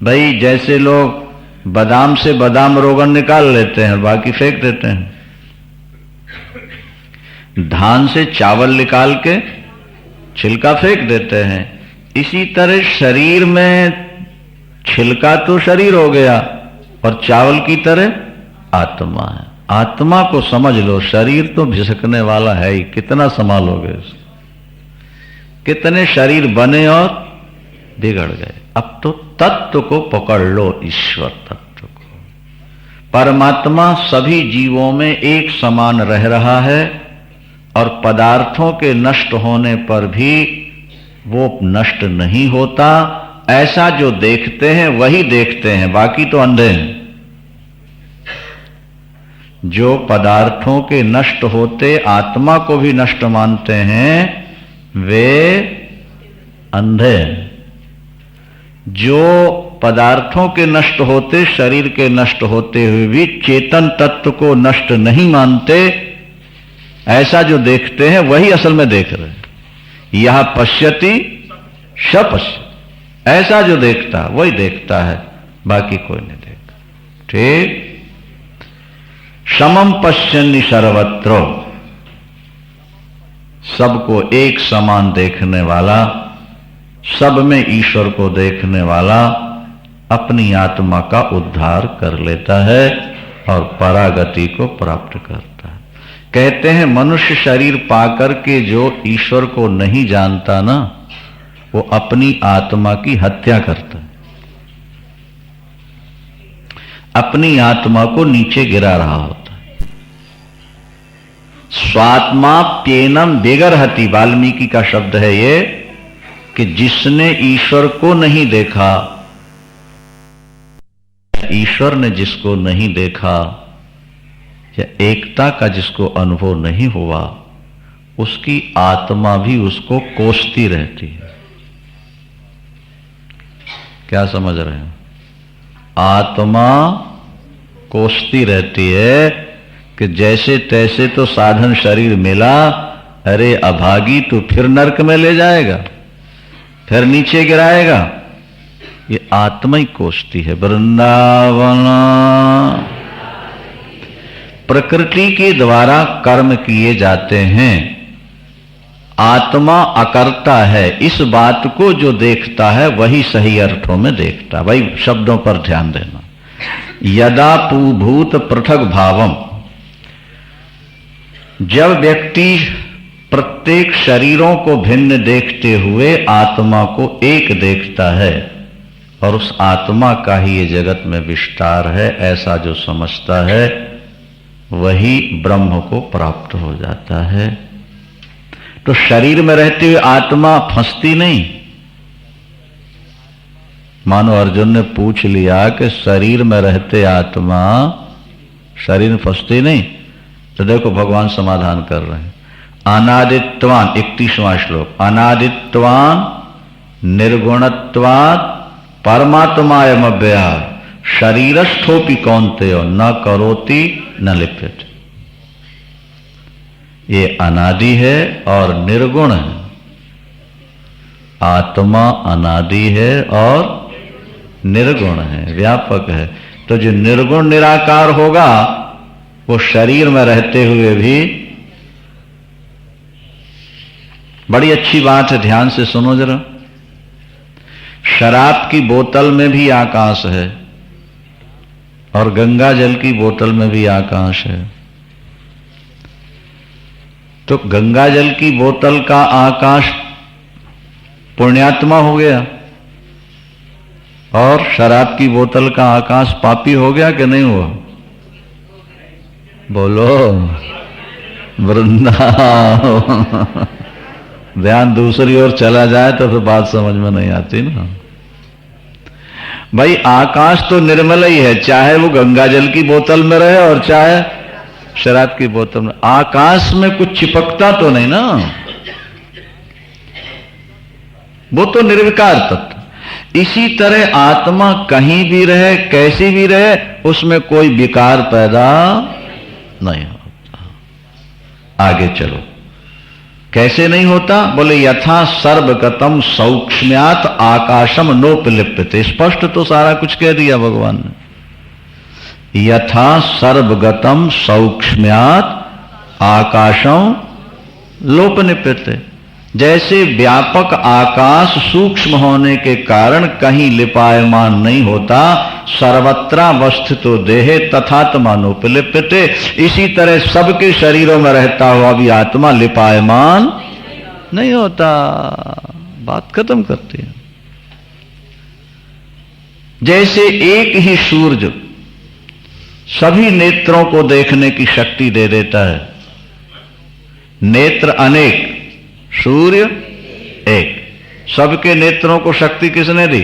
भाई जैसे लोग बादाम से बादाम रोगन निकाल लेते हैं, बाकी फेंक देते हैं। धान से चावल निकाल के छिलका फेंक देते हैं। इसी तरह शरीर में छिलका तो शरीर हो गया और चावल की तरह आत्मा है। आत्मा को समझ लो, शरीर तो भिसकने वाला है ही, कितना संभालोगे इसको। कितने शरीर बने और बिगड़ गए। अब तो तत्व को पकड़ लो, ईश्वर तत्व को। परमात्मा सभी जीवों में एक समान रह रहा है और पदार्थों के नष्ट होने पर भी वो नष्ट नहीं होता। ऐसा जो देखते हैं वही देखते हैं, बाकी तो अंधे हैं। जो पदार्थों के नष्ट होते आत्मा को भी नष्ट मानते हैं वे अंधे हैं। जो पदार्थों के नष्ट होते, शरीर के नष्ट होते हुए भी चेतन तत्व को नष्ट नहीं मानते, ऐसा जो देखते हैं वही असल में देख रहे हैं। यह पश्यति स पश्यति, ऐसा जो देखता वही देखता है, बाकी कोई नहीं देखता। ठीक। समम पश्यन्नि सर्वत्र, सबको एक समान देखने वाला, सब में ईश्वर को देखने वाला अपनी आत्मा का उद्धार कर लेता है और परागति को प्राप्त करता है। कहते हैं मनुष्य शरीर पाकर के जो ईश्वर को नहीं जानता ना, वो अपनी आत्मा की हत्या करता है, अपनी आत्मा को नीचे गिरा रहा होता है। स्वात्माप्येनम बेगरहति, वाल्मीकि का शब्द है ये कि जिसने ईश्वर को नहीं देखा, ईश्वर ने जिसको नहीं देखा या एकता का जिसको अनुभव नहीं हुआ, उसकी आत्मा भी उसको कोसती रहती है। क्या समझ रहे हैं? आत्मा कोसती रहती है कि जैसे तैसे तो साधन शरीर मिला, अरे अभागी तू फिर नरक में ले जाएगा, फिर नीचे गिराएगा। ये आत्मा ही कोसती है। वृंदावन प्रकृति के द्वारा कर्म किए जाते हैं, आत्मा अकर्ता है। इस बात को जो देखता है वही सही अर्थों में देखता है। भाई शब्दों पर ध्यान देना। यदा पूभूत पृथक भावम, जब व्यक्ति प्रत्येक शरीरों को भिन्न देखते हुए आत्मा को एक देखता है और उस आत्मा का ही ये जगत में विस्तार है, ऐसा जो समझता है वही ब्रह्म को प्राप्त हो जाता है। तो शरीर में रहते हुए आत्मा फंसती नहीं। मानो अर्जुन ने पूछ लिया कि शरीर में रहते आत्मा शरीर में फंसती नहीं, तो देखो भगवान समाधान कर रहे हैं। अनादित्वान, 31वां श्लोक, अनादित्वान निर्गुणत्वात् परमात्मायम अव्यय शरीरस्थोपि कौन्तेय न करोति न लिप्यते। ये अनादि है और निर्गुण है। आत्मा अनादि है और निर्गुण है, व्यापक है। तो जो निर्गुण निराकार होगा वो शरीर में रहते हुए भी, बड़ी अच्छी बात है, ध्यान से सुनो जरा। शराब की बोतल में भी आकाश है और गंगा जल की बोतल में भी आकाश है। तो गंगा जल की बोतल का आकाश पुण्यात्मा हो गया और शराब की बोतल का आकाश पापी हो गया कि नहीं हुआ? बोलो वृंदावन। ध्यान दूसरी ओर चला जाए तो फिर बात समझ में नहीं आती ना। भाई आकाश तो निर्मल ही है, चाहे वो गंगा जल की बोतल में रहे और चाहे शराब की बोतल में, आकाश में कुछ चिपकता तो नहीं ना, वो तो निर्विकार तत्व। इसी तरह आत्मा कहीं भी रहे, कैसी भी रहे, उसमें कोई विकार पैदा नहीं होता। आगे चलो, कैसे नहीं होता? बोले यथा सर्वगतम सौक्ष्म्यात आकाशम नोपलिप्यते। स्पष्ट तो सारा कुछ कह दिया भगवान ने। यथा सर्वगतम सौक्ष्म्यात आकाशम लोपनिप्यते। जैसे व्यापक आकाश सूक्ष्म होने के कारण कहीं लिपायमान नहीं होता, सर्वत्रावस्थितो देहे तथात्मानोपलिप्यते। इसी तरह सबके शरीरों में रहता हुआ भी आत्मा लिपायमान नहीं होता। बात खत्म करते हैं। जैसे एक ही सूरज सभी नेत्रों को देखने की शक्ति दे देता है, नेत्र अनेक, सूर्य एक, सबके नेत्रों को शक्ति किसने दी?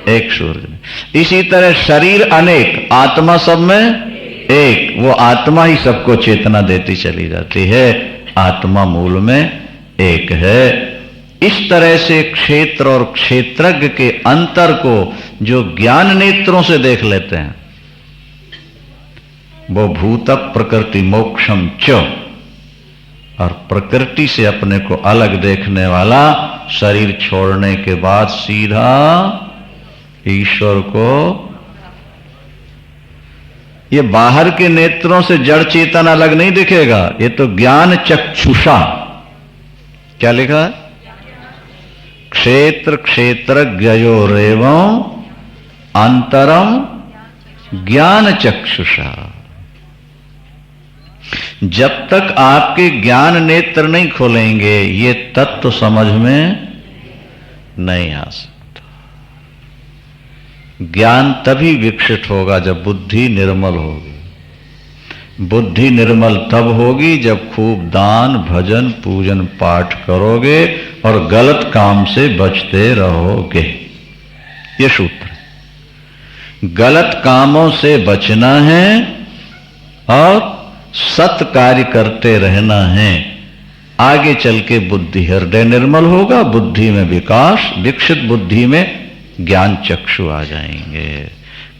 एक सूर्य ने। इसी तरह शरीर अनेक, आत्मा सब में एक, वो आत्मा ही सबको चेतना देती चली जाती है। आत्मा मूल में एक है। इस तरह से क्षेत्र और क्षेत्रज्ञ के अंतर को जो ज्ञान नेत्रों से देख लेते हैं, वो भूत प्रकृति मोक्षम च, और प्रकृति से अपने को अलग देखने वाला शरीर छोड़ने के बाद सीधा ईश्वर को। ये बाहर के नेत्रों से जड़ चेतन अलग नहीं दिखेगा, ये तो ज्ञान चक्षुषा। क्या लिखा है? क्षेत्र क्षेत्रज्ञयोरेवं अंतरम ज्ञान चक्षुषा। जब तक आपके ज्ञान नेत्र नहीं खोलेंगे, ये तत्व समझ में नहीं आ सकता। ज्ञान तभी विकसित होगा जब बुद्धि निर्मल होगी। बुद्धि निर्मल तब होगी जब खूब दान भजन पूजन पाठ करोगे और गलत काम से बचते रहोगे। ये सूत्र, गलत कामों से बचना है और सत कार्य करते रहना है। आगे चल के बुद्धि हृदय निर्मल होगा, बुद्धि में विकास, विकसित बुद्धि में ज्ञान चक्षु आ जाएंगे।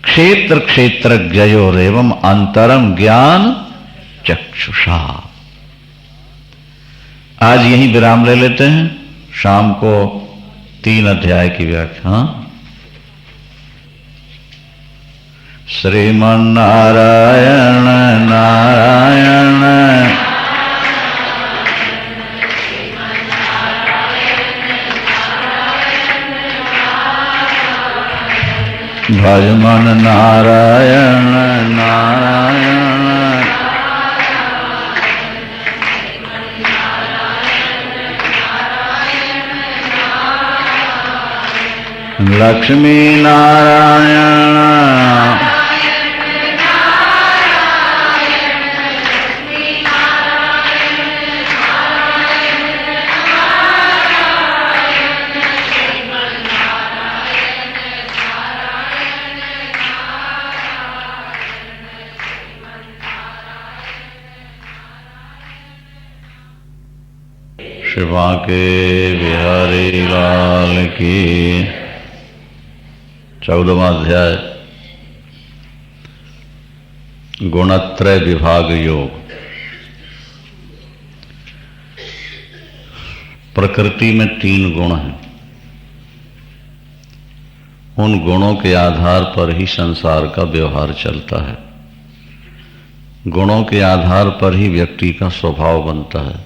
क्षेत्र क्षेत्रज्ञयोरेवं अंतरम ज्ञान चक्षुषा। आज यहीं विराम ले लेते हैं। शाम को 3 अध्याय की व्याख्या। श्रीमन्नारायण नारायण भजमन नारायण नारायण लक्ष्मी नारायण शिवा के बिहारी लाल की। 14वां अध्याय गुणत्रय विभाग योग। प्रकृति में 3 गुण हैं। उन गुणों के आधार पर ही संसार का व्यवहार चलता है। गुणों के आधार पर ही व्यक्ति का स्वभाव बनता है।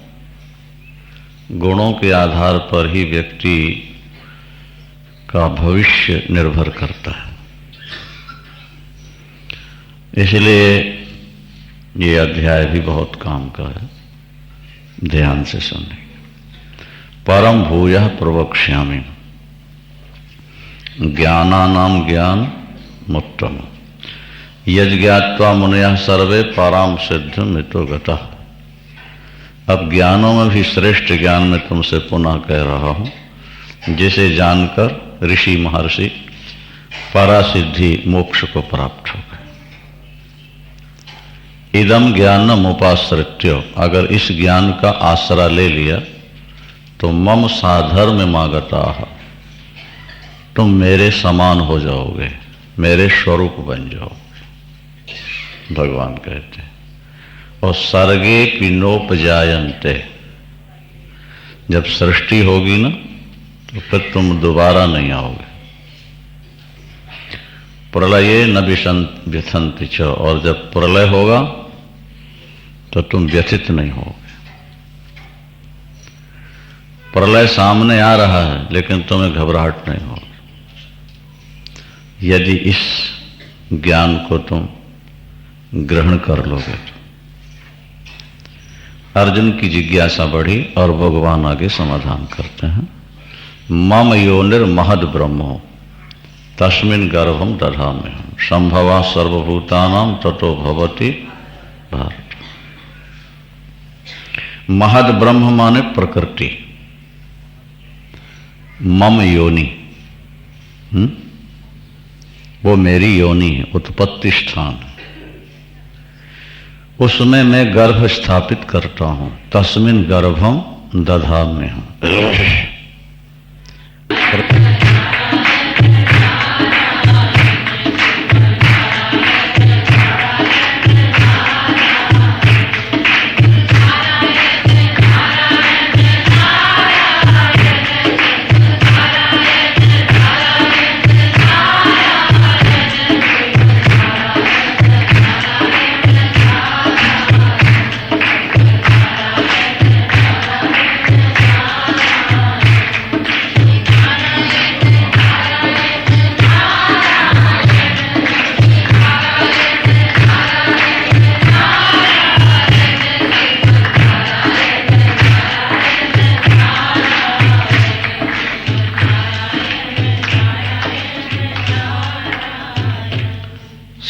गुणों के आधार पर ही व्यक्ति का भविष्य निर्भर करता है। इसलिए ये अध्याय भी बहुत काम का है, ध्यान से सुनने। परम भूयः प्रवक्ष्यामि ज्ञानानां ज्ञान मुत्तम यज्ञात्वा मुनयः सर्वे पराम सिद्धिं मितो गतः। अब ज्ञानों में भी श्रेष्ठ ज्ञान में तुमसे पुनः कह रहा हूं, जिसे जानकर ऋषि महर्षि परासिद्धि मोक्ष को प्राप्त हो गए। इदम ज्ञानम उपाश्रित्य, अगर इस ज्ञान का आसरा ले लिया तो मम साधर्म मागता, तुम मेरे समान हो जाओगे, मेरे स्वरूप बन जाओगे, भगवान कहते हैं। और सर्गे पिनोपजायन्ते, जब सृष्टि होगी ना तो फिर तुम दोबारा नहीं आओगे। प्रलये न व्यथन्ति च, और जब प्रलय होगा तो तुम व्यथित नहीं होगे। प्रलय सामने आ रहा है लेकिन तुम्हें घबराहट नहीं होगी यदि इस ज्ञान को तुम ग्रहण कर लोगे तो। अर्जुन की जिज्ञासा बढ़ी और भगवान आगे समाधान करते हैं। मम योनिर महद ब्रह्मो तस्मिन् गर्भम दधाम्यहम् संभवा सर्वभूतानां ततो भवति भारत। महद ब्रह्म माने प्रकृति, मम योनि, वो मेरी योनि है, उत्पत्ति स्थान है, उसमें मैं गर्भ स्थापित करता हूं। तस्मिन् गर्भम दधाम्यहम्।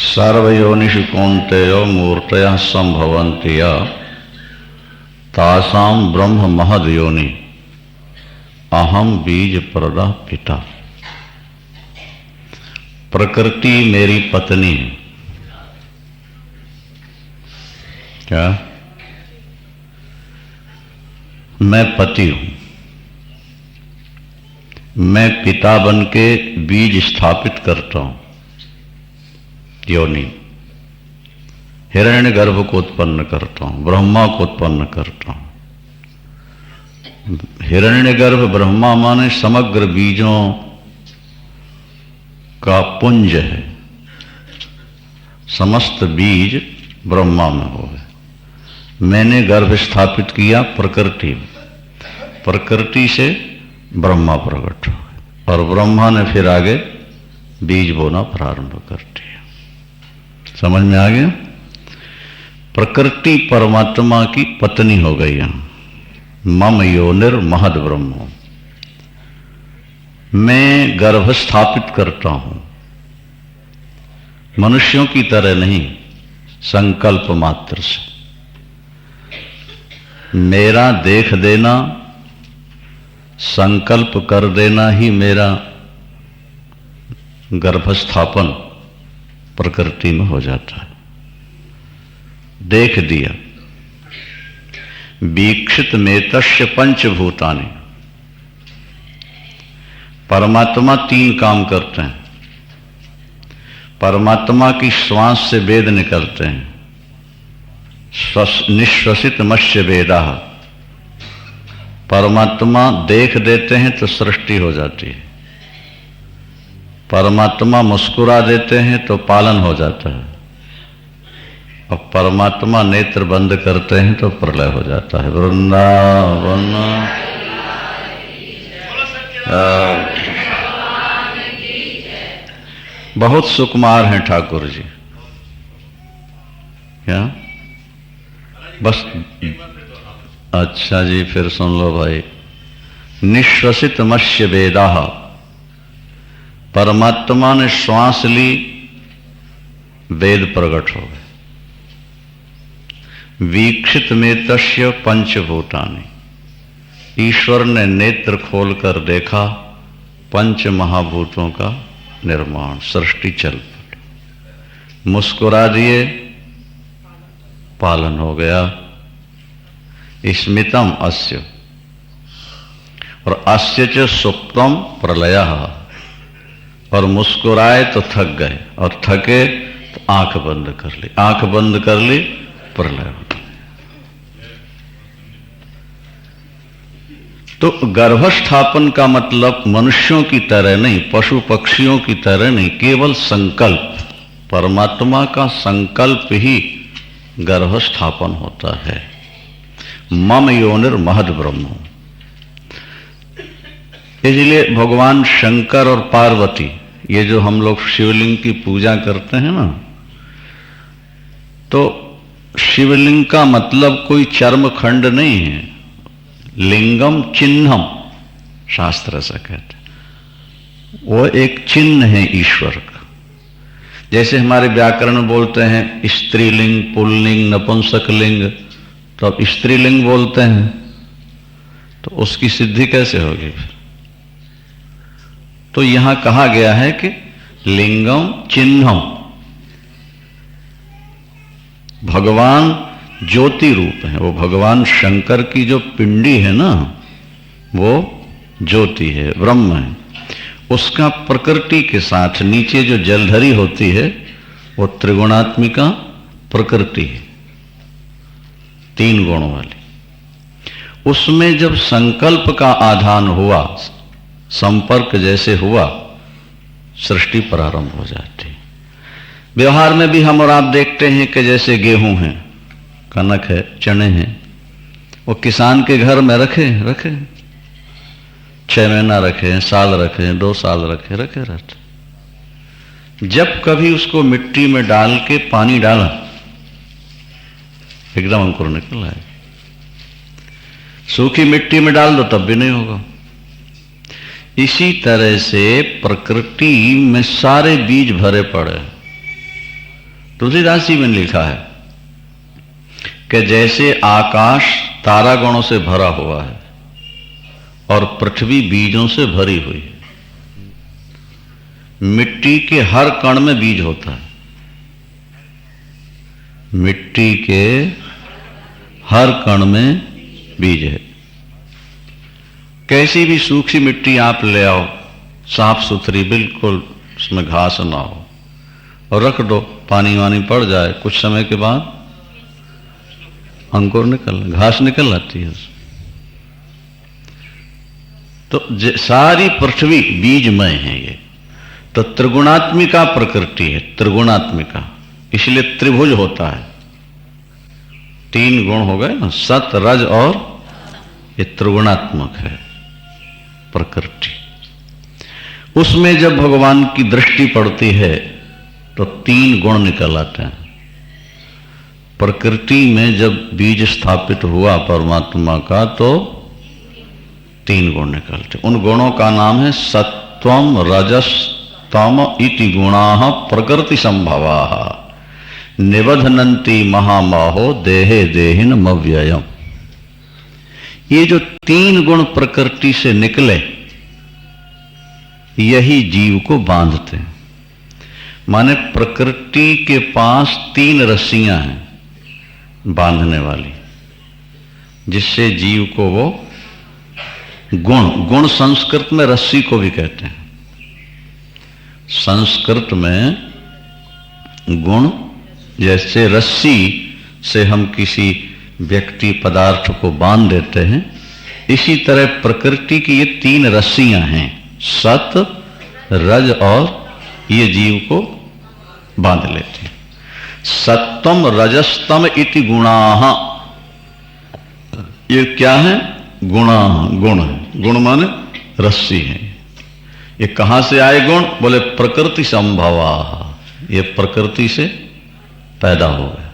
सर्वयोनिषु कौन्तेयो मूर्तयः संभवन्ति या तासां ब्रह्म महद योनि अहम बीज प्रदा पिता। प्रकृति मेरी पत्नी है। क्या? मैं पति हूं। मैं पिता बन के बीज स्थापित करता हूं, योनि। हिरण्यगर्भ को उत्पन्न करता हूं, ब्रह्मा को उत्पन्न करता हूं। हिरण्यगर्भ ब्रह्मा माने समग्र बीजों का पुंज है। समस्त बीज ब्रह्मा में हो गए। मैंने गर्भ स्थापित किया प्रकृति में, प्रकृति से ब्रह्मा प्रकट हो गए और ब्रह्मा ने फिर आगे बीज बोना प्रारंभ कर दिया। समझ में आ गया? प्रकृति परमात्मा की पत्नी हो गई है। मम योनिर महद ब्रह्म, मैं गर्भ स्थापित करता हूं, मनुष्यों की तरह नहीं, संकल्प मात्र से। मेरा देख देना, संकल्प कर देना ही मेरा गर्भस्थापन प्रकृति में हो जाता है। देख दिया। वीक्षित मेतस्य पंचभूतानि, परमात्मा तीन काम करते हैं। परमात्मा की श्वास से वेद निकलते हैं। निश्वसित मत्स्य वेदा, परमात्मा देख देते हैं तो सृष्टि हो जाती है। परमात्मा मुस्कुरा देते हैं तो पालन हो जाता है और परमात्मा नेत्र बंद करते हैं तो प्रलय हो जाता है। वृंदावन बहुत सुकुमार हैं ठाकुर जी। क्या? बस अच्छा जी, फिर सुन लो भाई। निश्वसित मत्स्य वेदा, परमात्मा ने श्वास ली, वेद प्रकट हो गए। वीक्षित में तस्य पंचभूतानि, ईश्वर ने नेत्र खोलकर देखा, पंच महाभूतों का निर्माण, सृष्टि चल पड़ी। मुस्कुरा दिए, पालन हो गया। स्मितम अस्य, और अस्य च सुप्तम प्रलयः, और मुस्कुराए तो थक गए, और थके तो आंख बंद कर ली, आंख बंद कर ली, प्रलय। तो गर्भस्थापन का मतलब मनुष्यों की तरह नहीं, पशु पक्षियों की तरह नहीं, केवल संकल्प, परमात्मा का संकल्प ही गर्भस्थापन होता है। मम योनिर महद ब्रह्म। इसलिए भगवान शंकर और पार्वती, ये जो हम लोग शिवलिंग की पूजा करते हैं ना, तो शिवलिंग का मतलब कोई चर्म खंड नहीं है, लिंगम चिन्हम शास्त्र ऐसा कहते हैं। वो एक चिन्ह है ईश्वर का। जैसे हमारे व्याकरण में बोलते हैं स्त्रीलिंग, पुल्लिंग, नपुंसकलिंग, तो अब स्त्रीलिंग बोलते हैं, तो उसकी सिद्धि कैसे होगी फिर? तो यहां कहा गया है कि लिंगम चिन्हम, भगवान ज्योति रूप है। वो भगवान शंकर की जो पिंडी है ना, वो ज्योति है, ब्रह्म है। उसका प्रकृति के साथ नीचे जो जलधरी होती है वो त्रिगुणात्मिका प्रकृति है, 3 गुणों वाली। उसमें जब संकल्प का आधान हुआ, संपर्क जैसे हुआ, सृष्टि प्रारंभ हो जाती है। व्यवहार में भी हम और आप देखते हैं कि जैसे गेहूं है, कनक है, चने हैं, वो किसान के घर में रखे 6 महीना रखे, साल रखे, 2 साल रखे रहते। जब कभी उसको मिट्टी में डाल के पानी डाला, एकदम अंकुर निकल आए। सूखी मिट्टी में डाल दो तब भी नहीं होगा। इसी तरह से प्रकृति में सारे बीज भरे पड़े। तुलसीदास जी में लिखा है कि जैसे आकाश तारागणों से भरा हुआ है और पृथ्वी बीजों से भरी हुई है, मिट्टी के हर कण में बीज होता है। मिट्टी के हर कण में बीज है। कैसी भी सूखी मिट्टी आप ले आओ, साफ सुथरी, बिल्कुल उसमें घास ना हो, और रख दो, पानी वानी पड़ जाए, कुछ समय के बाद अंकुर घास निकल आती है। तो सारी पृथ्वी बीजमय है ये। तो त्रिगुणात्मिका प्रकृति है, त्रिगुणात्मिका, इसलिए त्रिभुज होता है। 3 गुण हो गए ना, सत, रज और ये त्रिगुणात्मक है प्रकृति। उसमें जब भगवान की दृष्टि पड़ती है तो 3 गुण निकल आते हैं। प्रकृति में जब बीज स्थापित हुआ परमात्मा का, तो 3 गुण निकलते। उन गुणों का नाम है सत्वम, रजस, तम इति गुणाः प्रकृति संभवाः निबध्नन्ति महाबाहो देहे देहिनम् अव्ययम्। ये जो 3 गुण प्रकृति से निकले, यही जीव को बांधते हैं। माने प्रकृति के पास 3 रस्सियां हैं बांधने वाली, जिससे जीव को वो गुण संस्कृत में रस्सी को भी कहते हैं। संस्कृत में गुण, जैसे रस्सी से हम किसी व्यक्ति पदार्थ को बांध देते हैं, इसी तरह प्रकृति की ये 3 रस्सियां हैं, सत, रज और ये जीव को बांध लेते हैं। सत्वम रजस्तम इति गुणाः, ये क्या है? गुणा, गुण है। गुण माने रस्सी है। ये कहां से आए गुण? बोले प्रकृति संभवा, ये प्रकृति से पैदा हो गए।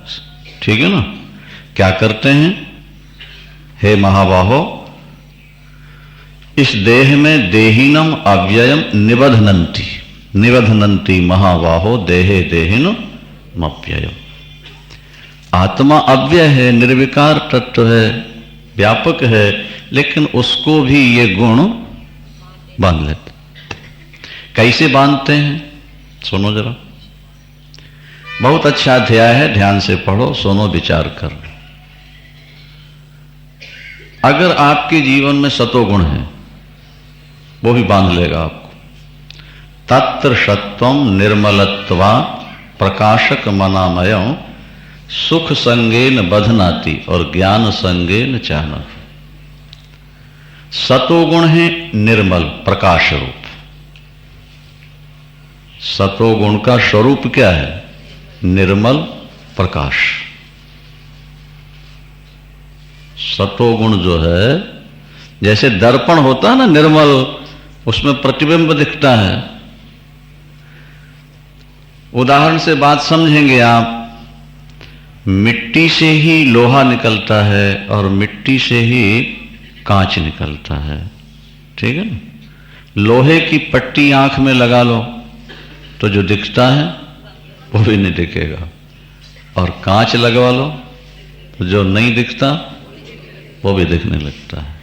ठीक है ना? क्या करते हैं? हे महाबाहो, इस देह में देहिनम अव्ययम निबध्नन्ति, निबध्नन्ति महाबाहो देहे देहिनम अव्ययम। आत्मा अव्यय है, निर्विकार तत्व है, व्यापक है, लेकिन उसको भी ये गुण बांध लेते। कैसे बांधते हैं? सुनो जरा। बहुत अच्छा अध्याय है, ध्यान से पढ़ो, सुनो, विचार कर। अगर आपके जीवन में सतोगुण है, वो भी बांध लेगा आपको। तत्र सत्वम निर्मलत्वा प्रकाशक मनामयं सुख संगेन बधनाति और ज्ञान संगेन चानक। सतोगुण है निर्मल प्रकाश रूप। सतोगुण का स्वरूप क्या है? निर्मल प्रकाश। सतोगुण जो है, जैसे दर्पण होता है ना निर्मल, उसमें प्रतिबिंब दिखता है। उदाहरण से बात समझेंगे आप, मिट्टी से ही लोहा निकलता है और मिट्टी से ही कांच निकलता है, ठीक है ना। लोहे की पट्टी आंख में लगा लो तो जो दिखता है वो भी नहीं दिखेगा, और कांच लगवा लो तो जो नहीं दिखता वो भी दिखने लगता है।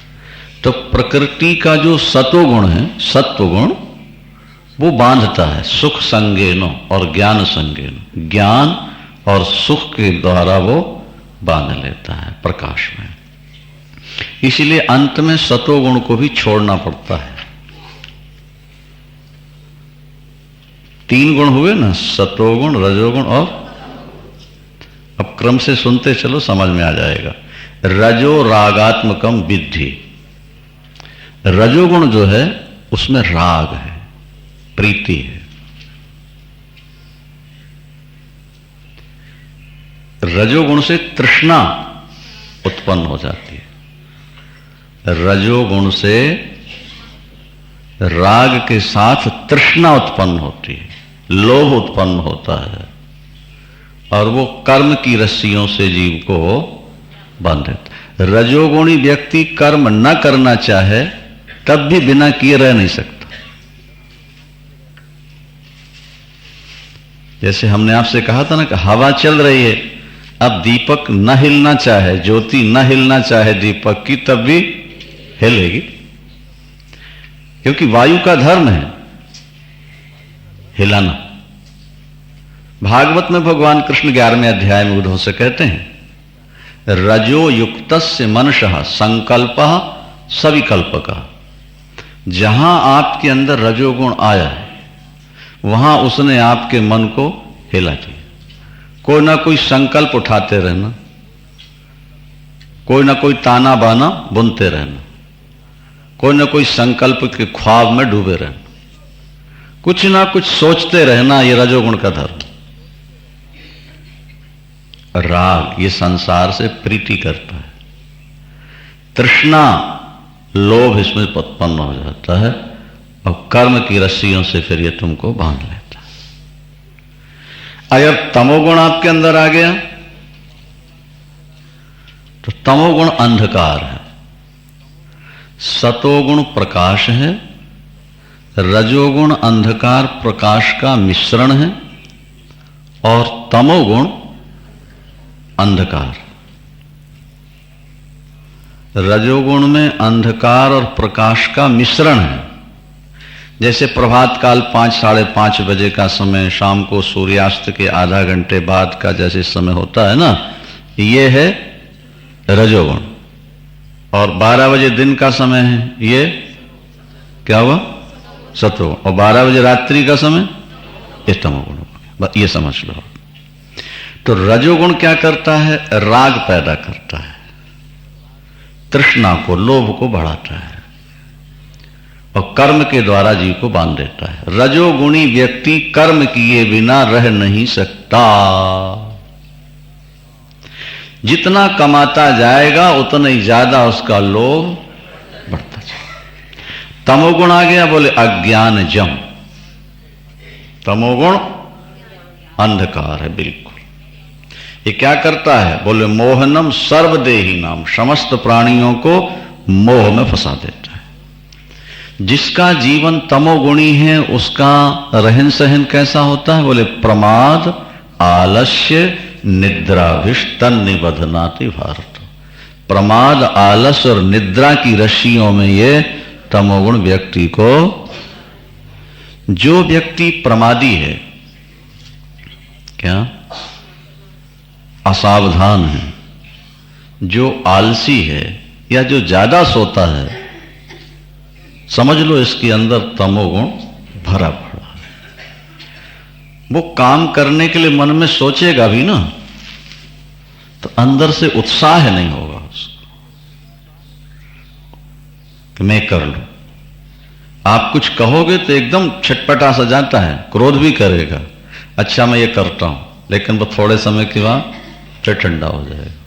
तो प्रकृति का जो सतोगुण है, सत्वगुण, वो बांधता है सुख संगेनो और ज्ञान संगेनो। ज्ञान और सुख के द्वारा वो बांध लेता है प्रकाश में। इसलिए अंत में सतोगुण को भी छोड़ना पड़ता है। 3 गुण हुए ना, सतोगुण, रजोगुण और, अब क्रम से सुनते चलो, समझ में आ जाएगा। रजो रागात्मकम विद्धि। रजोगुण जो है उसमें राग है, प्रीति है। रजोगुण से तृष्णा उत्पन्न हो जाती है। रजोगुण से राग के साथ तृष्णा उत्पन्न होती है, लोभ उत्पन्न होता है, और वो कर्म की रस्सियों से जीव को बांध देता है। रजोगुणी व्यक्ति कर्म न करना चाहे तब भी बिना किए रह नहीं सकता। जैसे हमने आपसे कहा था ना कि हवा चल रही है, अब दीपक न हिलना चाहे, ज्योति न हिलना चाहे दीपक की, तब भी हिलेगी, क्योंकि वायु का धर्म है हिलाना। भागवत में भगवान कृष्ण 11वें अध्याय में उद्धव से कहते हैं, रजो युक्तस्य मनसः संकल्पः सविकल्पकः। जहां आपके अंदर रजोगुण आया है वहां उसने आपके मन को हिला दिया। कोई ना कोई संकल्प उठाते रहना, कोई ना कोई ताना बाना बुनते रहना, कोई ना कोई संकल्प के ख्वाब में डूबे रहना, कुछ ना कुछ सोचते रहना, ये रजोगुण का धर्म। राग ये संसार से प्रीति करता है, तृष्णा लोभ इसमें उत्पन्न हो जाता है, और कर्म की रस्सियों से फिर ये तुमको बांध लेता है। अगर तमोगुण आपके अंदर आ गया तो तमोगुण अंधकार है, सतोगुण प्रकाश है, रजोगुण अंधकार प्रकाश का मिश्रण है, और तमोगुण अंधकार। रजोगुण में अंधकार और प्रकाश का मिश्रण है। जैसे प्रभात काल 5, 5:30 बजे का समय, शाम को सूर्यास्त के आधा घंटे बाद का जैसे समय होता है ना, ये है रजोगुण। और 12 बजे दिन का समय है, ये क्या हुआ? सतोगुण। और 12 बजे रात्रि का समय, ये तमोगुण हो गया। ये समझ लो। तो रजोगुण क्या करता है? राग पैदा करता है, तृष्णा को, लोभ को बढ़ाता है, और कर्म के द्वारा जीव को बांध देता है। रजोगुणी व्यक्ति कर्म किए बिना रह नहीं सकता। जितना कमाता जाएगा उतना ही ज्यादा उसका लोभ बढ़ता जाएगा। तमोगुण आ गया, बोले अज्ञान जम। तमोगुण अंधकार है बिल्कुल। ये क्या करता है? बोले मोहनम सर्वदेही नाम, समस्त प्राणियों को मोह में फंसा देता है। जिसका जीवन तमोगुणी है उसका रहन सहन कैसा होता है? बोले प्रमाद आलस्य निद्राभिष्टन निबधनाति भारत। प्रमाद, आलस और निद्रा की रस्सियों में ये तमोगुण व्यक्ति को, जो व्यक्ति प्रमादी है, क्या असावधान है, जो आलसी है या जो ज्यादा सोता है, समझ लो इसके अंदर तमोगुण भरा पड़ा है। वो काम करने के लिए मन में सोचेगा भी ना, तो अंदर से उत्साह नहीं होगा उसको कि मैं कर लूं। आप कुछ कहोगे तो एकदम छटपटा सा जाता है, क्रोध भी करेगा, अच्छा मैं ये करता हूं, लेकिन वो थोड़े समय के बाद फिर ठंडा हो जाएगा।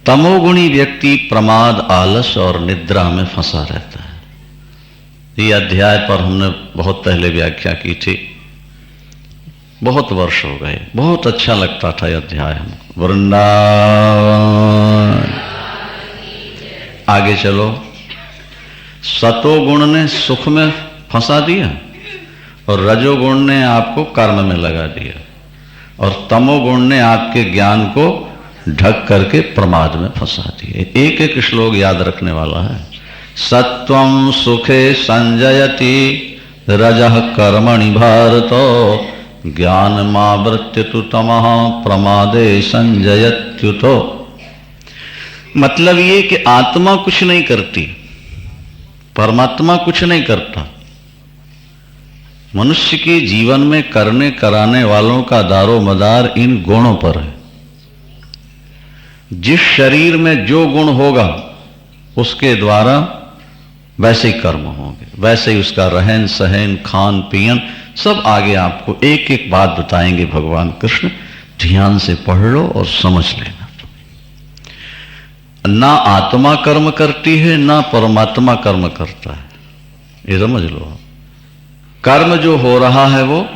तमोगुणी व्यक्ति प्रमाद, आलस और निद्रा में फंसा रहता है। ये अध्याय पर हमने बहुत पहले व्याख्या की थी, बहुत वर्ष हो गए, बहुत अच्छा लगता था यह अध्याय हमको। वृंदावन। आगे चलो। सतोगुण ने सुख में फंसा दिया और रजोगुण ने आपको कर्म में लगा दिया, और तमोगुण ने आपके ज्ञान को ढक करके प्रमाद में फंसा दिया। एक एक श्लोक याद रखने वाला है। सत्वं सुखे संजयति रजः कर्मणि भारतो ज्ञानमावृत्य तु तमः प्रमादे संजयत्युतो। मतलब ये कि आत्मा कुछ नहीं करती, परमात्मा कुछ नहीं करता। मनुष्य के जीवन में करने कराने वालों का दारो मदार इन गुणों पर है। जिस शरीर में जो गुण होगा उसके द्वारा वैसे ही कर्म होंगे, वैसे ही उसका रहन सहन, खान पीन सब आगे आपको एक एक बात बताएंगे भगवान कृष्ण। ध्यान से पढ़ लो और समझ लेना। ना आत्मा कर्म करती है, ना परमात्मा कर्म करता है, ये समझ लो। कर्म जो हो रहा है वो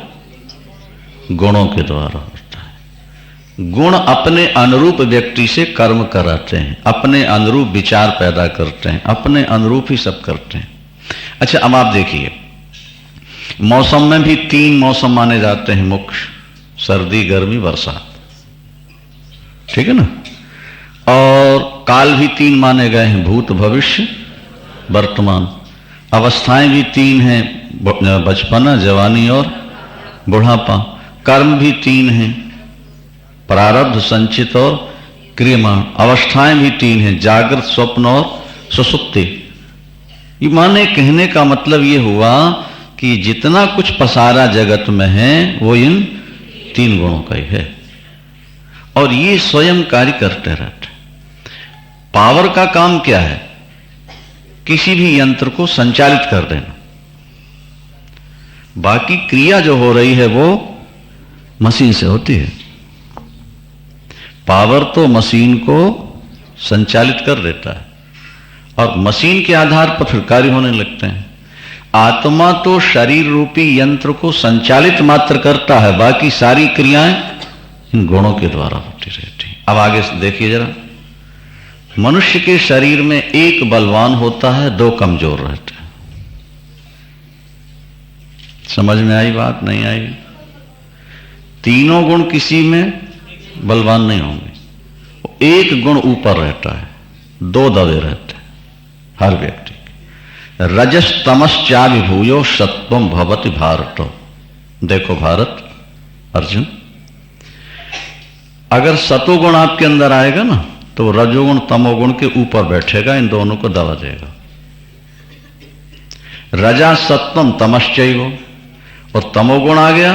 गुणों के द्वारा होता है। गुण अपने अनुरूप व्यक्ति से कर्म कराते हैं, अपने अनुरूप विचार पैदा करते हैं, अपने अनुरूप ही सब करते हैं। अच्छा, अब आप देखिए, मौसम में भी 3 मौसम माने जाते हैं मुख्य, सर्दी, गर्मी, बरसात, ठीक है ना। और काल भी 3 माने गए हैं, भूत, भविष्य, वर्तमान। अवस्थाएं भी 3 हैं, बचपना, जवानी और बुढ़ापा। कर्म भी 3 हैं, प्रारब्ध, संचित और क्रियमाण। अवस्थाएं भी 3 हैं, जागृत, स्वप्न और सुषुप्ति। ये माने कहने का मतलब ये हुआ कि जितना कुछ पसारा जगत में है वो इन 3 गुणों का ही है, और ये स्वयं कार्य करते रहते हैं। पावर का काम क्या है? किसी भी यंत्र को संचालित कर देना। बाकी क्रिया जो हो रही है वो मशीन से होती है। पावर तो मशीन को संचालित कर देता है, और मशीन के आधार पर फिर कार्य होने लगते हैं। आत्मा तो शरीर रूपी यंत्र को संचालित मात्र करता है, बाकी सारी क्रियाएं इन गुणों के द्वारा होती रहती हैं। अब आगे देखिए जरा। मनुष्य के शरीर में एक बलवान होता है, 2 कमजोर रहते हैं। समझ में आई बात? नहीं आई? तीनों गुण किसी में बलवान नहीं होंगे, एक गुण ऊपर रहता है, 2 दबे रहते हैं हर व्यक्ति। रजस तमश्चा विभूयो सत्वम भवति भारतो। देखो भारत, अर्जुन, अगर सतोगुण आपके अंदर आएगा ना तो रजोगुण तमोगुण के ऊपर बैठेगा, इन दोनों को दबा देगा। रजा सत्वम तमश्चैव, और तमोगुण आ गया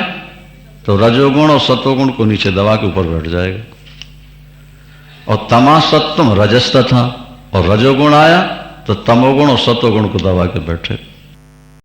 तो रजोगुण और सतोगुण को नीचे दबा के ऊपर बैठ जाएगा। और तमा सत्वम रजस था, और रजोगुण आया तो तमोगुण और सतोगुण को दबा के बैठे।